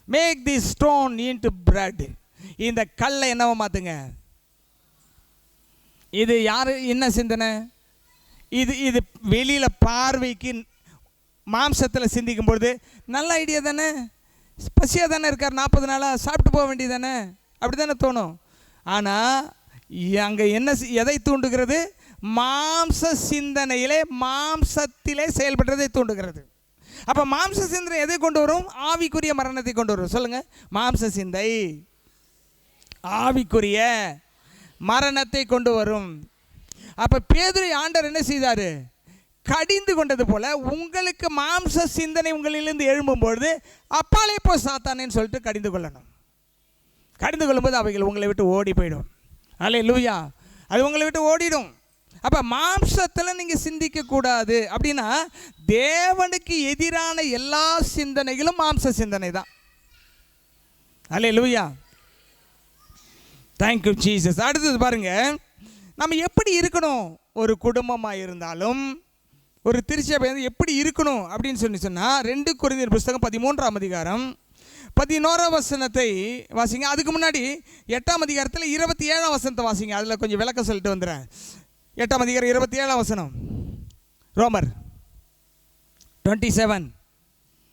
make this stone into bread. இந்த கல்லை என்னவா மாற்றுங்க. இது யார் என்ன சிந்தனை? இது வெளியில் பார்வைக்கு மாம்சத்தில் சிந்திக்கும் பொழுது நல்ல ஐடியா தானே, பசியாக தானே இருக்கார், 40 நாளாக சாப்பிட்டு போக வேண்டியது தானே, அப்படி தானே தோணும். ஆனால் அங்கே என்ன எதை தூண்டுகிறது? மாம்ச சிந்தனையிலே மாம்சத்திலே செயல்படுறதை தூண்டுகிறது. அப்போ மாம்ச சிந்தனை எதை கொண்டு வரும்? ஆவிக்குரிய மரணத்தை கொண்டு வரும். சொல்லுங்கள், மாம்ச சிந்தை ஆவிக்குரிய மரணத்தை கொண்டு வரும். அப்போ பேதுரு ஆண்டவர் என்ன செய்தார்? கடிந்து கொண்டது போல உங்களுக்கு மாம்ச சிந்தனை உங்களிலிருந்து எழும்பும்பொழுது அப்பாலே போ சாத்தானேன்னு சொல்லிட்டு கடிந்து கொள்ளணும். கடிந்து கொள்ளும்போது அவைகள் உங்களை விட்டு ஓடி போயிடும். அல்லேலூயா. அது உங்களை விட்டு ஓடிடும். அப்போ மாம்சத்தில் நீங்கள் சிந்திக்கக்கூடாது. அப்படின்னா தேவனுக்கு எதிரான எல்லா சிந்தனைகளும் மாம்ச சிந்தனை தான். அல்லேலூயா. Thank you Jesus. அடுத்தது பாருங்கள், நம்ம எப்படி இருக்கணும்? ஒரு குடும்பமாக இருந்தாலும் ஒரு திருச்சபை எப்படி இருக்கணும் அப்படின்னு சொன்னால் 2 கொரிந்தியர் புஸ்தகம் 13ஆம் அதிகாரம் 11ஆம் வசனத்தை வாசிங்க. அதுக்கு முன்னாடி 8ஆம் அதிகாரத்தில் 27ஆம் வசனத்தை வாசிங்க. அதில் கொஞ்சம் விளக்கம் சொல்லிட்டு வந்துடுறேன். 8ஆம் அதிகாரம் 27ஆம் வசனம். ரோமர் 27.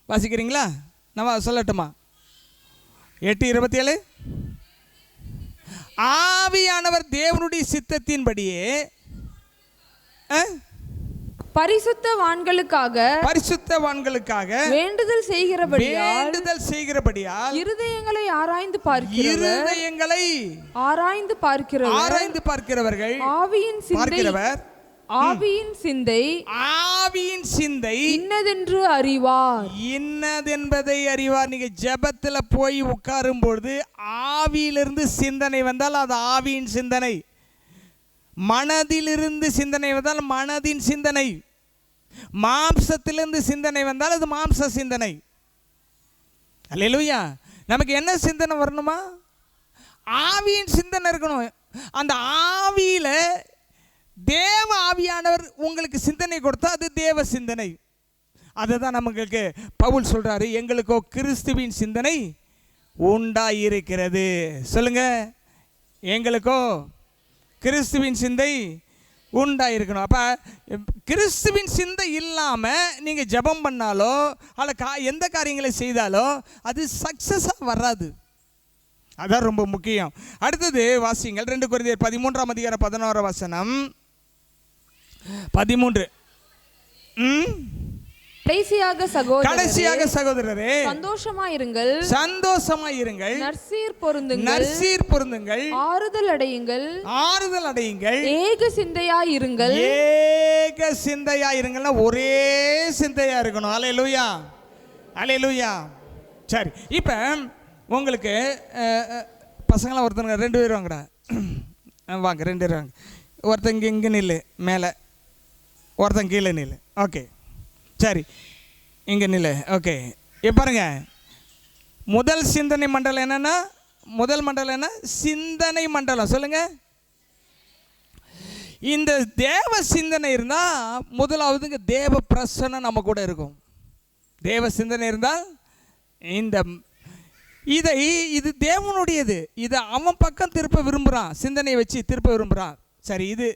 வாசிக்கிறீங்களா? நான் சொல்லட்டுமா? 8:27. ஆவியானவர் தேவனுடைய சித்தத்தின்படியே பரிசுத்தவான்களுக்காக வேண்டுதல் செய்கிறபடியால் இருதயங்களை ஆராய்ந்து பார்க்கிறவர்கள் ஆவியின் சிந்தை இன்னதென்று அறிவார். இன்னதென்பதை அறிவார். நீங்க ஜெபத்துல போய் உட்காரும் பொழுது ஆவியிலிருந்து சிந்தனை வந்தால் அது ஆவியின் சிந்தனை, மனதிலிருந்து சிந்தனை வந்தால் மனதின் சிந்தனை, மாம்சத்திலிருந்து சிந்தனை வந்தால் அது மாம்ச சிந்தனை. அல்லேலூயா. நமக்கு என்ன சிந்தனை வரணுமா? ஆவியின் சிந்தனை இருக்கணும். அந்த ஆவியில தேவ ஆவியானவர் உங்களுக்கு சிந்தனை கொடுத்தா அது தேவ சிந்தனை. அதை தான் நமக்கு பவுல் சொல்றாரு, எங்களுக்கோ கிறிஸ்துவின் சிந்தனை உண்டாயிருக்கிறது. சொல்லுங்க, எங்களுக்கோ கிறிஸ்துவின் சிந்தை உண்டாயிருக்கணும். அப்போ கிறிஸ்துவின் சிந்தை இல்லாமல் நீங்கள் ஜெபம் பண்ணாலோ அல்ல எந்த காரியங்களை செய்தாலோ அது சக்ஸஸாக வராது. அதான் ரொம்ப முக்கியம். அடுத்தது வாசிங்கள் 2 கொரிந்தியர் 13:11 13. கடைசியாக சகோதரரே சந்தோஷமாயிருங்கள், நற்சீர் பொருந்துங்கள், ஆறுதல் அடையுங்கள், ஏக சிந்தையாயிருங்கள்னா ஒரே சிந்தையா இருக்கணும். அல்லேலூயா, அல்லேலூயா. சரி, இப்போ உங்களுக்கு பசங்களாம் ஒருத்தங்க 2 பேர் வாங்கடா, வாங்க 2 பேர் வாங்க. ஒருத்தங்க இங்கே நில்லு மேலே, ஒருத்தங்க கீழே நில்லு. ஓகே, சரி, இங்கே நில்லு. ஓகே, இப்போ பாருங்க, முதல் சிந்தனை மண்டலம் என்னன்னா, முதல் மண்டலம் என்ன? சிந்தனை மண்டலம். சொல்லுங்க. இந்த தேவ சிந்தனை இருந்தால் முதலாவதுங்க தேவ பிரசன்னம் நம்ம கூட இருக்கும். தேவ சிந்தனை இருந்தால் இது தேவனுடையது, இதை அவன் பக்கம் திருப்ப விரும்புகிறான், சிந்தனையை வச்சு திருப்ப விரும்புகிறான். சரி, இது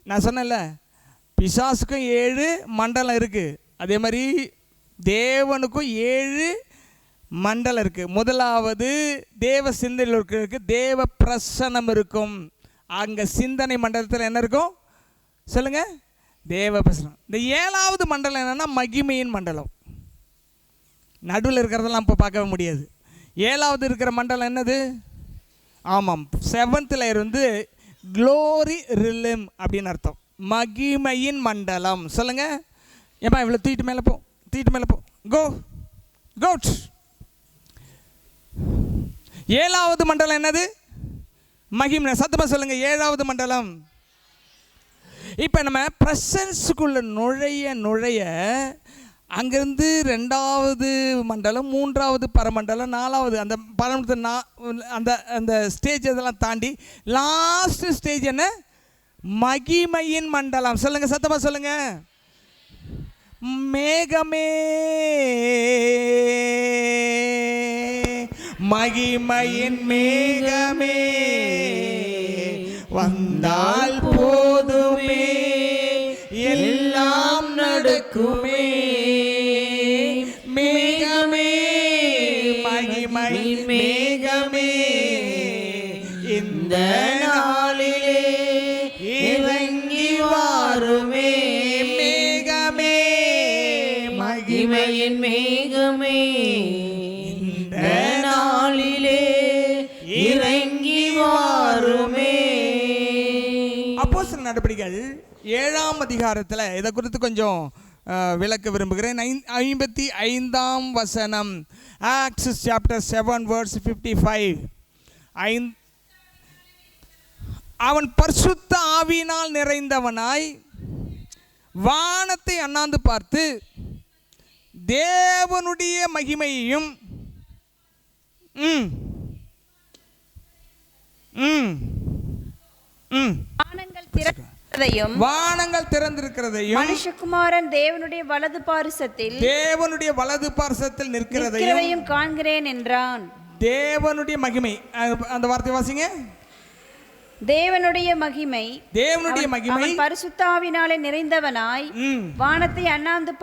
நான் சொன்னேன்ல, பிசாசுக்கும் 7 மண்டலம் இருக்குது, அதே மாதிரி தேவனுக்கும் 7 மண்டலம் இருக்குது. முதலாவது தேவ சிந்தனையில் இருக்கிறதுக்கு தேவ பிரசன்னம் இருக்கும். அங்கே சிந்தனை மண்டலத்தில் என்ன இருக்கும்? சொல்லுங்க, தேவ பிரசன்னம். இந்த 7வது மண்டலம் என்னென்னா மகிமையின் மண்டலம். நடுவில் இருக்கிறதெல்லாம் இப்போ பார்க்கவே முடியாது. 7வது இருக்கிற மண்டலம் என்னது? ஆமாம், 7th லேயர் க்ளோரி ரிலம் அப்படின்னு அர்த்தம், மகிமையின் மண்டலம். சொல்லுங்க. ஏப்பா இவ்வளோ தூக்கிட்டு மேலே போ, கோட். 7வது மண்டலம் என்னது? மகிமை. சத்தமாக சொல்லுங்க, 7வது மண்டலம். இப்போ நம்ம பிரசன்ஸுக்குள்ள நுழைய அங்கேருந்து 2வது மண்டலம், 3வது பரமண்டலம், 4வது அந்த பரமண்டலத்தை அந்த ஸ்டேஜ் இதெல்லாம் தாண்டி லாஸ்ட் ஸ்டேஜ் என்ன? மகிமையின் மண்டலம். சொல்லுங்க, சத்தமாக சொல்லுங்க. மேகமே மகிமையின் மேகமே வந்தால் போதுமே, எல்லாம் நடக்குமே. மேகமே மகிமையின் மேகமே இந்த நாளிலே இறங்கி வாருமே. மேகமே மகிமையின் மேகமே இந்த நாளிலே இறங்கி வாருமே. அப்போஸ்தலர் நடபடிகள் 7ஆம் அதிகாரத்தில் இதை குறித்து கொஞ்சம் விளக்க விரும்புகிறேன். 55ஆம் வசனம், Acts chapter 7 verse 55. அவன் பரிசுத்த ஆவியினால் நிறைந்தவனாய் வானத்தை அண்ணாந்து பார்த்து தேவனுடைய மகிமையையும் வானங்கள் திறந்திருக்கிறதையும் மனுஷகுமாரன் தேவனுடைய வலது பாரிசத்தில் நிற்கிறதையும் காண்கிறேன் என்றான். தேவனுடைய மகிமை, அந்த வார்த்தை வாசிங்க. தேவனுடைய மகிமை அவன் பரிசுத்தாவினாலே நிறைந்தவனாய் வானத்தை அண்ணாந்து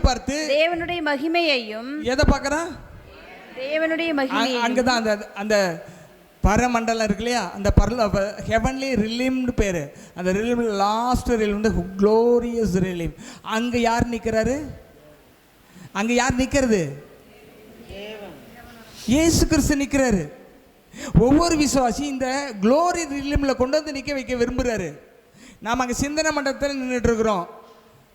பார்த்து தேவனுடைய மகிமையையும் எதை பார்க்கறான்? தேவனுடைய மகிமை. அங்கதான் அந்த பரமண்டலம் இருக்கு இல்லையா, அந்த ஹெவன்லி ரிலிம்னு பேரு. அந்த ரிலிம் லாஸ்ட் ரிலிம் வந்து க்ளோரியஸ் ரிலிம். அங்க யார் நிக்கிறாரு? அங்க யார் நிக்கிறது? இயேசு கிறிஸ்து நிக்கிறாரு. ஒவ்வொரு விசுவாசி இந்த க்ளோரி ரிலிம்ல கொண்டு வந்து நிக்க வைக்க விரும்புறாரு. நாம் அங்கே சிந்தனை மண்டலத்தில் நின்றுட்டு இருக்கிறோம்.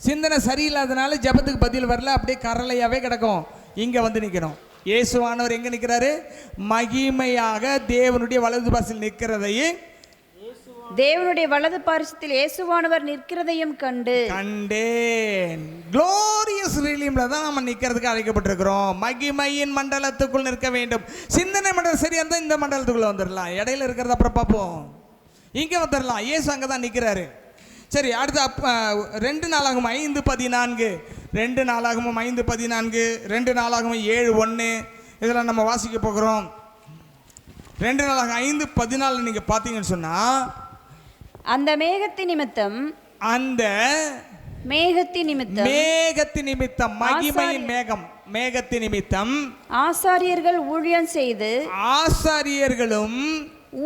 சிந்தனை சரியில்லாதனால ஜபத்துக்கு பதில் வரல, அப்படியே கரலையாவே கிடக்கும். இங்க வந்து நிற்கிறோம். இயேசுவானவர் எங்க நிற்கிறாரு? மகிமையாக தேவனுடைய வலது பாரசத்தில் நிற்கிறதையும், தேவனுடைய வலது பாரசத்தில் இயேசுவானவர் நிற்கிறதையும் கண்டேன். க்ளோரியஸ் ரிலீம்ல தான் நம்ம நிற்கிறதுக்கு அழைக்கப்பட்டிருக்கிறோம். மகிமையின் மண்டலத்துக்குள் நிற்க வேண்டும். சிந்தனை மண்டலம் சரியா இருந்தா இந்த மண்டலத்துக்குள்ள வந்துடலாம். இடையில இருக்கிறத அப்புறம் பார்ப்போம். இங்க வந்துடலாம். இயேசு அங்கே தான் நிற்கிறாரு. சரி, அடுத்து 2 நாளாகமம் 5:14, 2 நாளாகமம் 5:14, 2 நாளாகமம் 7:1 இதெல்லாம் நம்ம வாசிக்க போகிறோம். 2 நாளாகமம் 5:14 நீங்க பார்த்தீங்கன்னு சொன்னா, அந்த மேகத்தின் நிமித்தம் மகிமையின் மேகத்தின் நிமித்தம் ஆசாரியர்களும்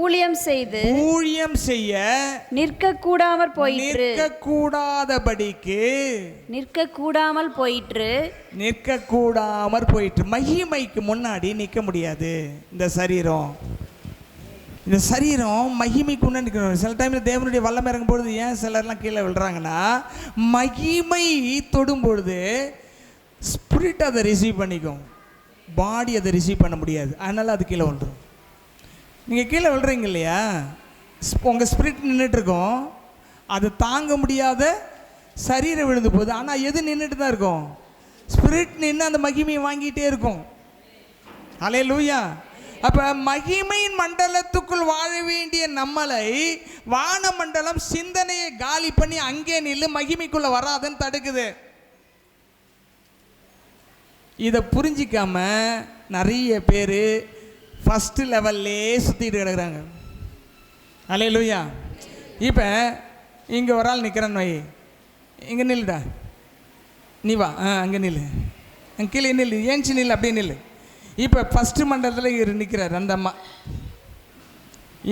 ஊழியம் செய்ய நிற்கக்கூடாமல் போயிற்று. மகிமைக்கு முன்னாடி நிற்க முடியாது. இந்த சரீரம் மகிமைக்கு முன்னாடி நிற்கணும். சில டைமில் தேவனுடைய வல்லமை இறங்கும்பொழுது ஏன் சிலர்லாம் கீழே விழுறாங்கன்னா, மகிமை தொடும்பொழுது ஸ்பிரிட் அதை ரிசீவ் பண்ணிக்கும், பாடி அதை ரிசீவ் பண்ண முடியாது. அதனால் அது கீழே விழுந்துடும். நீங்கள் கீழே விழுறீங்க இல்லையா, உங்கள் ஸ்பிரிட் நின்றுட்டுருக்கோம், அது தாங்க முடியாத சரீரம் விழுந்து போகுது. ஆனால் எது நின்றுட்டு தான் இருக்கும்? ஸ்பிரிட் நின்று அந்த மகிமையை வாங்கிட்டே இருக்கும். அல்லேலூயா. அப்போ மகிமையின் மண்டலத்துக்குள் வாழ வேண்டிய நம்மளை வான மண்டலம் சிந்தனையை காலி பண்ணி அங்கே நில்லு, மகிமைக்குள்ள வராதுன்னு தடுக்குது. இதை புரிஞ்சிக்காம நிறைய பேர் ஃபஸ்ட்டு லெவல்லே சுற்றிட்டு கிடக்குறாங்க. அல்லேலூயா. இப்போ இங்கே ஒரு ஆள் நிற்கிறான்னு வை, இங்கே நில்லுடா, நீ வா, அங்கே நில்லு, அங்கே கீழே நில்லு, ஏன்ச்சு நில்லு, அப்படியே நில்லு. இப்போ ஃபஸ்ட்டு மண்டலத்தில் நிற்கிறார் அந்த அம்மா.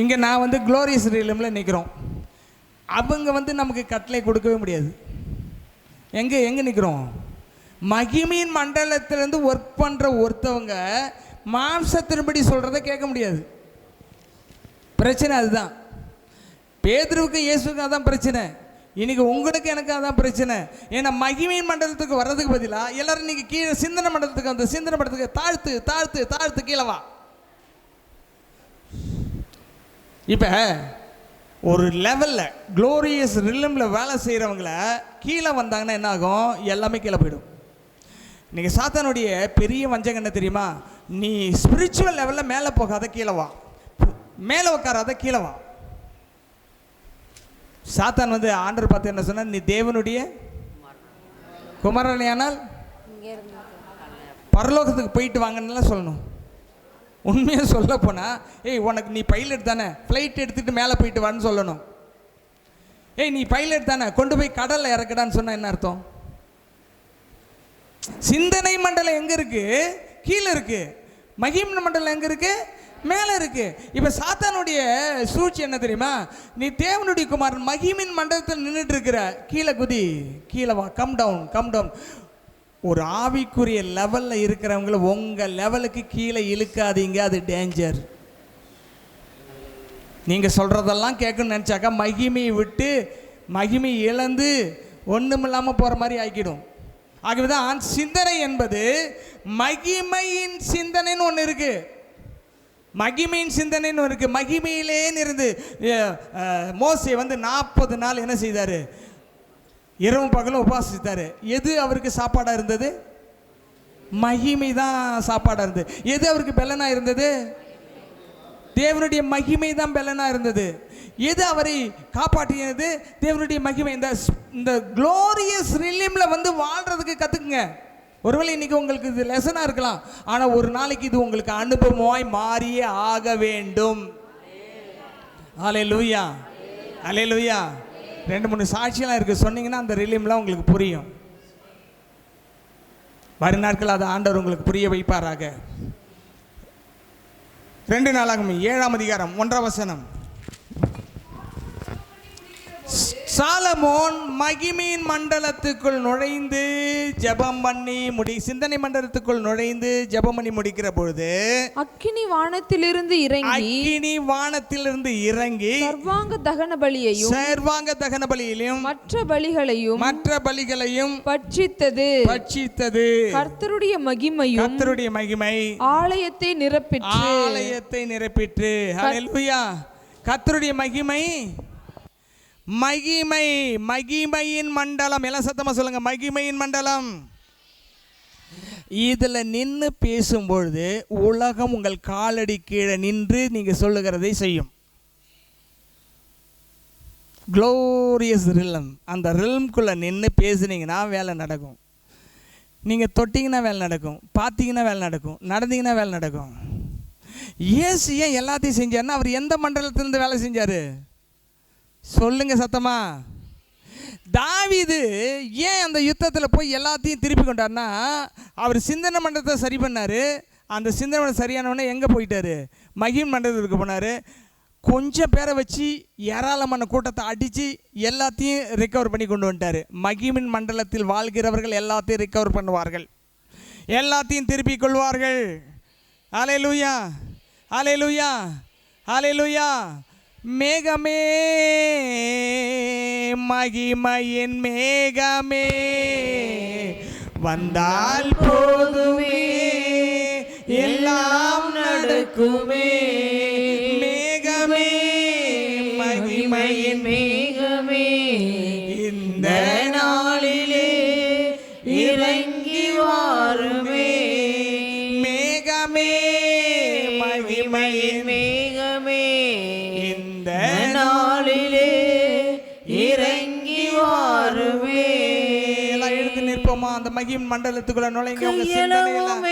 இங்கே நான் வந்து க்ளோரியஸ் ரிலீமில் நிற்கிறோம். அவங்க நமக்கு கட்டளை கொடுக்கவே முடியாது. எங்கே நிற்கிறோம்? மகிமையின் மண்டலத்திலேருந்து ஒர்க் பண்ணுற ஒருத்தவங்க மாம்சத்தின்படி சொல்கிறத கேட்க முடியாது. பிரச்சனை அதுதான். பேதுருவுக்கு இயேசுக்கு அதான் பிரச்சனை. இன்னைக்கு உங்களுக்கு எனக்கு அதான் பிரச்சனை. ஏன்னா மகிமையின் மண்டலத்துக்கு வர்றதுக்கு பதிலாக எல்லாரும் இன்னைக்கு கீழே சிந்தனை மண்டலத்துக்கு வந்து சிந்தனை மண்டலத்துக்கு தாழ்த்து தாழ்த்து தாழ்த்து கீழே வா. இப்போ ஒரு லெவலில் க்ளோரியஸ் ரிலமில் வேலை செய்கிறவங்கள கீழே வந்தாங்கன்னா என்ன ஆகும்? எல்லாமே கீழே போயிடும். இன்றைக்கி சாத்தானுடைய பெரிய வஞ்சகம் என்ன தெரியுமா? நீ ஸ்பிரிச்சுவல் லெவலில் மேலே போகாத, கீழே வா, மேலே உட்காராத, கீழே வா. சாத்தான் ஆண்டவர் பார்த்து என்ன சொன்னார்? நீ தேவனுடைய குமாரனையானால் பரலோகத்துக்கு போயிட்டு வாங்கன்னு சொல்லணும். உண்மையாக சொல்ல போனால், ஏய் உனக்கு நீ பைலட் தானே, ஃப்ளைட் எடுத்துகிட்டு மேலே போயிட்டு வான்னு சொல்லணும். ஏய் நீ பைலட் தானே, கொண்டு போய் கடலில் இறக்கடான்னு சொன்னால் என்ன அர்த்தம்? சிந்தனை மண்டலம் எங்கே இருக்குது? கீழே இருக்குது. மகிமை மண்டலம் எங்கே இருக்குது? மேலே இருக்கு. இப்போ சாத்தானுடைய சூழ்ச்சி என்ன தெரியுமா? நீ தேவனுடைய குமாரன் மகிமின் மண்டலத்தில் நின்றுட்டு இருக்கிற, கீழே குதி, கீழே வா, கம் டவுன். ஒரு ஆவிக்குரிய லெவலில் இருக்கிறவங்கள உங்கள் லெவலுக்கு கீழே இழுக்காதீங்க, அது டேஞ்சர். நீங்கள் சொல்கிறதெல்லாம் கேட்கணும்னு நினச்சாக்கா மகிமையை விட்டு மகிமை இழந்து ஒன்றுமில்லாமல் போகிற மாதிரி ஆக்கிடும். ஆகவே தான் சிந்தனை என்பது மகிமையின் சிந்தனைன்னு ஒன்று இருக்குது. மகிமையின் சிந்தனைன்னு இருக்குது. மகிமையிலே இருந்து மோசே 40 நாள் என்ன செய்தார்? இரவும் பகலும் உபாசித்தார். எது அவருக்கு சாப்பாடாக இருந்தது? மகிமை தான் சாப்பாடாக இருந்தது. எது அவருக்கு பெலனாக இருந்தது? தேவனுடைய மகிமை தான் பெலனாக இருந்தது. எது அவரை காப்பாற்றியது? தேவனுடைய மகிமை. இந்த க்ளோரியஸ் ரிலிமில் வாழ்கிறதுக்கு கற்றுக்குங்க. ஒருவேளை இன்றைக்கி உங்களுக்கு இது லெசனாக இருக்கலாம், ஆனால் ஒரு நாளைக்கு இது உங்களுக்கு அனுபவமாய் மாறியே ஆக வேண்டும். ஹalleluya, ஹalleluya. 2-3 சாட்சியெல்லாம் இருக்குது, சொன்னீங்கன்னா அந்த ரிலீம்லாம் உங்களுக்கு புரியும். வரும் நாட்கள் அதை ஆண்டவர் உங்களுக்கு புரிய வைப்பாராக. 2 நாளாகமம் 7ஆம் அதிகாரம் 1ஆம் வசனம். சாலமோன் மகிமையின் மண்டலத்துக்குள் நுழைந்து ஜெபம் பண்ணி சிந்தனை மண்டலத்துக்குள் நுழைந்து ஜெபம் பண்ணி முடிக்கிற பொழுது அக்கினி வானத்திலிருந்து இறங்கி சர்வாங்க தகன பலியையும் மற்ற பலிகளையும் பட்சித்தது. கர்த்தருடைய மகிமை ஆலயத்தை நிரப்பிற்று. ஹல்லேலூயா. கர்த்தருடைய மகிமையின் மண்டலம். எல்லாம் சத்தமா சொல்லுங்க, மகிமையின் மண்டலம். இதில் நின்று பேசும்பொழுது உலகம் உங்கள் காலடி கீழே நின்று நீங்கள் சொல்லுகிறதை செய்யும். க்ளோரியஸ் ரிலம். அந்த ரிலம்குள்ளே நின்று பேசுனீங்கன்னா வேலை நடக்கும். நீங்கள் தொட்டிங்கன்னா வேலை நடக்கும், பார்த்தீங்கன்னா வேலை நடக்கும், நடந்தீங்கன்னா வேலை நடக்கும். இயேசு ஏன் எல்லாத்தையும் செஞ்சார்னா, அவர் எந்த மண்டலத்திலிருந்து வேலை செஞ்சார் சொல்லுங்க சத்தமா? தாவீது ஏன் அந்த யுத்தத்தில் போய் எல்லாத்தையும் திருப்பி கொண்டார்னா, அவர் சிந்தனை மண்டலத்தை சரி பண்ணார். அந்த சிந்தனை மண்டலம் சரியானவொடனே எங்கே போயிட்டார்? மகிமை மண்டலத்துக்கு போனார். கொஞ்சம் பேரை வச்சு ஏராளமான கூட்டத்தை அடித்து எல்லாத்தையும் ரிக்கவர் பண்ணி கொண்டு வந்துட்டார். மகிமின் மண்டலத்தில் வாழ்கிறவர்கள் எல்லாத்தையும் ரிக்கவர் பண்ணுவார்கள், எல்லாத்தையும் திருப்பி கொள்வார்கள். ஹல்லேலூயா, ஹல்லேலூயா, ஹல்லேலூயா. மேகமே, மகிமையின் மேகமே வந்தால் போதுமே, எல்லாம் நடக்குமே. மேகமே, மகிமையின் மேகமே இந்த நாளிலே இறங்கி வாருமே. மேகமே, மகிமையின் மேகமே இந்த நாளிலே இறங்கி வாருமே. எல்லாம் எழுந்து நிற்போமா? அந்த மகிமை மண்டலத்துக்குள்ள நுழைங்க. உங்க சிந்தனையெல்லாம்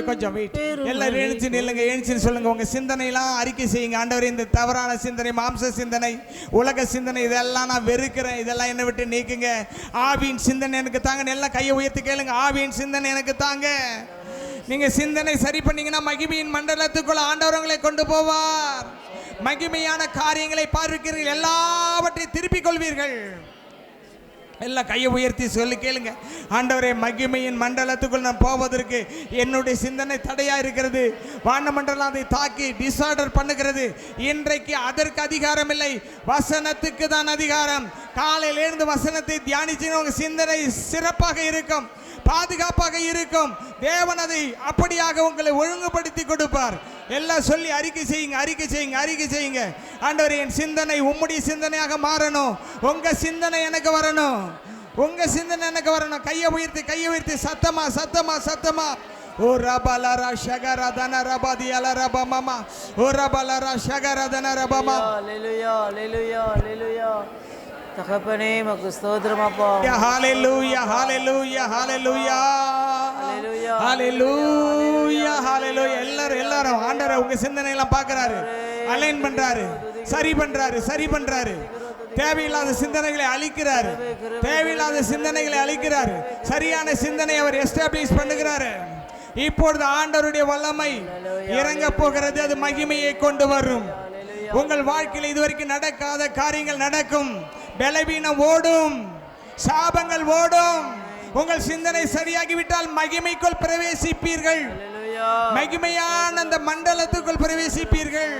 கொஞ்சம் வெயிட். எல்லாரும் எழுச்சி நில்லுங்க, எழுச்சின்னு சொல்லுங்க. உங்க சிந்தனையெல்லாம் அறிக்கை செய்யுங்க. ஆண்டவரே, இந்த தவறான சிந்தனை, மாம்ச சிந்தனை, உலக சிந்தனை, இதெல்லாம் நான் வெறுக்கிறேன். இதெல்லாம் என்னை விட்டு நீக்குங்க. ஆவியின் சிந்தனை எனக்கு தாங்க. எல்லாம் கையை உயர்த்தி கேளுங்க, ஆவியின் சிந்தனை எனக்கு தாங்க. நீங்க சிந்தனை சரி பண்ணீங்கன்னா மகிமையின் மண்டலத்துக்குள்ள ஆண்டவர் உங்களை கொண்டு போவார். மகிமையான காரியங்களை பார்க்கிறீர்கள், எல்லாவற்றையும் திருப்பிக் கொள்வீர்கள். எல்லாம் கையை உயர்த்தி சொல்லி கேளுங்க, ஆண்டவரே, மகிமையின் மண்டலத்துக்குள் நான் போவதற்கு என்னுடைய சிந்தனை தடையா இருக்கிறது. வான மண்டலம் அதை தாக்கி டிசார்டர் பண்ணுகிறது. இன்றைக்கு அதற்கு அதிகாரம் இல்லை, வசனத்துக்கு தான் அதிகாரம். காலையில் எழுந்து வசனத்தை தியானிச்சு உங்க சிந்தனை சிறப்பாக இருக்கும், பாதுகாப்பாக இருக்கும். தேவன் அதை அப்படியாக உங்களை ஒழுங்குபடுத்தி கொடுப்பார். எல்லாம் சொல்லி அறிக்கை செய்யுங்க, அறிக்கை செய்யுங்க, அறிக்கை செய்யுங்க. ஆண்டவரே, என் சிந்தனை உம்முடைய சிந்தனையாக மாறணும். உங்க சிந்தனை எனக்கு வரணும், உங்க சிந்தனை எனக்கு வரணும். கையை உயர்த்தி சத்தமா சத்தமா சத்தமா. ஓ ரபலரா ஷகரதன ரபதி அலரப மமா. ஓ ரபலரா ஷகரதன ரபமா. ஹல்லேலூயா, ஹல்லேலூயா, ஹல்லேலூயா. தகப்பனே, மக்கு ஸ்தோத்திரம் அப்பா. ஹல்லேலூயா, ஹல்லேலூயா, ஹல்லேலூயா, ஹல்லேலூயா, ஹல்லேலூயா. எல்லாரும் ஆண்டவரே உங்க சிந்தனை எல்லாம் பார்க்கறாரு, அலைன் பண்றாரு, சரி பண்றாரு. தேவையில்லாத சிந்தனைகளை அழிக்கிறாரு, சரியான சிந்தனை அவர் எஸ்டாப்ளிஷ் பண்ணுகிறாரு. இப்பொழுது ஆண்டவருடைய வல்லமை இறங்க போகிறது. அது மகிமையை கொண்டு வரும். உங்கள் வாழ்க்கையில் இதுவரைக்கும் நடக்காத காரியங்கள் நடக்கும். பலவீனம் ஓடும், சாபங்கள் ஓடும். உங்கள் சிந்தனை சரியாகிவிட்டால் மகிமைக்குள் பிரவேசிப்பீர்கள், மகிமையான அந்த மண்டலத்துக்குள் பிரவேசிப்பீர்கள்.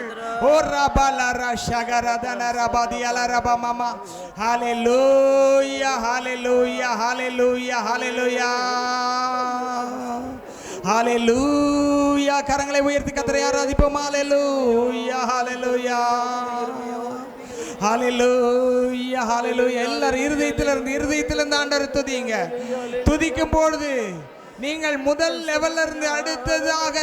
ஓ ரபலரா ஷகரதன ரபதி அலரப மமா. ஹல்லேலூயா, ஹல்லேலூயா, ஹல்லேலூயா, ஹல்லேலூயா, ஹல்லேலூயா. கரங்களை உயர்த்தி கர்த்தரை ஆராதிப்போம். ஹல்லேலூயா, ஹல்லேலூயா, ஹல்லேலூயா, ஹல்லேலூயா. எல்லாரும் இருதயத்திலிருந்து ஆண்டவரை துதிங்க. துதிக்கும் பொழுது நீங்கள் முதல் லெவல்ல இருந்து அடுத்ததாக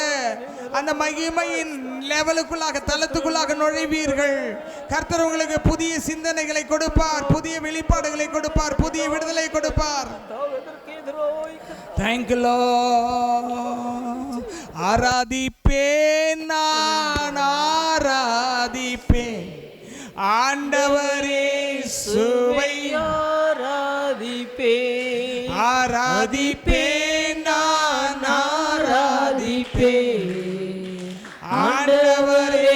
அந்த மகிமையின் லெவலுக்குள்ளாக, தளத்துக்குள்ளாக நுழைவீர்கள். கர்த்தர் உங்களுக்கு புதிய சிந்தனைகளை கொடுப்பார், புதிய வெளிப்பாடுகளை கொடுப்பார், புதிய விடுதலை கொடுப்பார். Thank you Lord. ஆராதிப்பேன், நான் ஆராதிப்பேன். ஆண்டவரே சுவை ஆராதிப்பேன் ஆராதிப்பேன் நான் ஆராதிப்பேன் ஆண்டவரே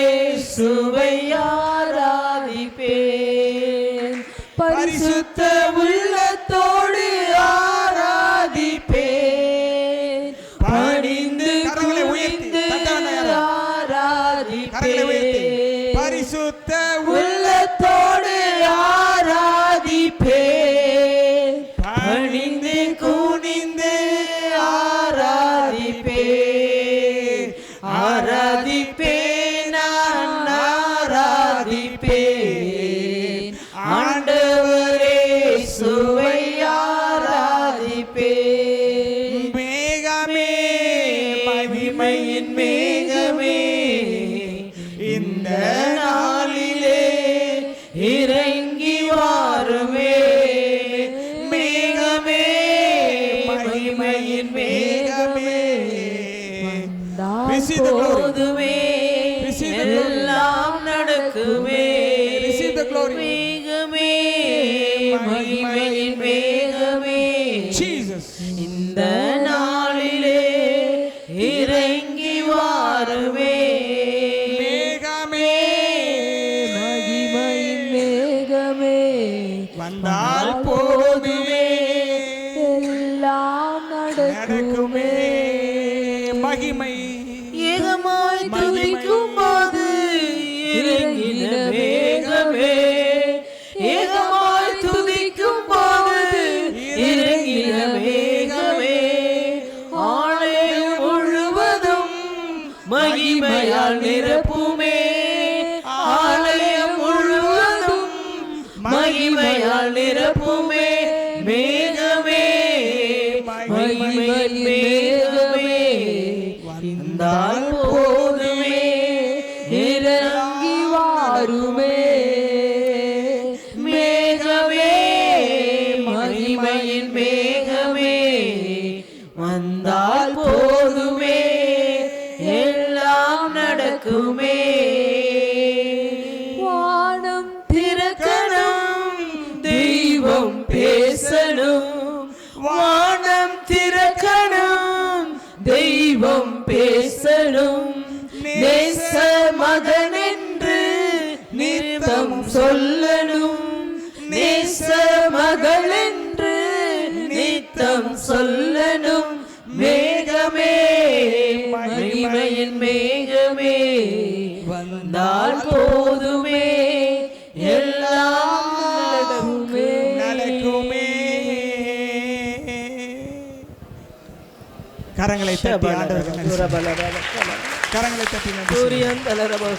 சுவை ஆராதிப்பேன் பரிசுத்த உள்ளத்தோடு ஆராதிப்பேன் பணிந்து கரங்களை உயர்த்தி, குனிந்து கரங்களை உயர்த்தி ஆராதிப்பேன் பரிசுத்த உள்ளத்தோடு ஆராதிப்பேன் பணிந்து குனிந்து ஆராதிப்பேன் ஆராதிப்பேன் நான் ஆராதிப்பேன் ஆண்டவரே சுவை ஆராதிப்பேன் மேகமே மகிமையின் மேகமே இந்த நாளிலே இறங்கி வாருமே மேகமே மகிமையின் மேகமே Receive the glory. போதுமே Receive the glory. எல்லாம் நடக்குமே Receive the glory. மேகமே மகிமையின் மேகமே Jesus. இந்த நாளிலே இறங்கி வாருமே மேகமே மகிமையின் மேகமே வந்தால் போதுமே எல்லாம் நடக்குமே மகிமை ஏகமாய் துதிக்கும் போது இறங்கின மேகமே ஏகமாய் துதிக்கும் போது இறங்கின மேகமே ஆலயம் முழுவதும் மகிமையால் நிரப்புமே ஆலயம் முழுவதும் மகிமையால் நிரப்புமே மேகமே மகிமையின் மேகமே வந்தால் போதுமே இறங்கி வாருமே மேகமே மகிமையின் மேகமே வந்தால் போதுமே எல்லாம் நடக்குமே வானம் திறக்கணும் தெய்வம் பேசணும் வானம் திறக்கணும் தெய்வம் பேசணும் நேச மகன் என்று நித்தம் சொல்லணும் நேச மகள் என்று நித்தம் சொல்லணும் மேகமே மகிமையின் மேகமே வந்தால் போதுமே எல்லாம் நடக்குமே கரங்களை தட்டி ஆண்டவருக்கு நன்றி சொல்லுங்கள். கரங்களை தட்டி நன்றி சொல்லுங்கள். சூரியன் தளரபோ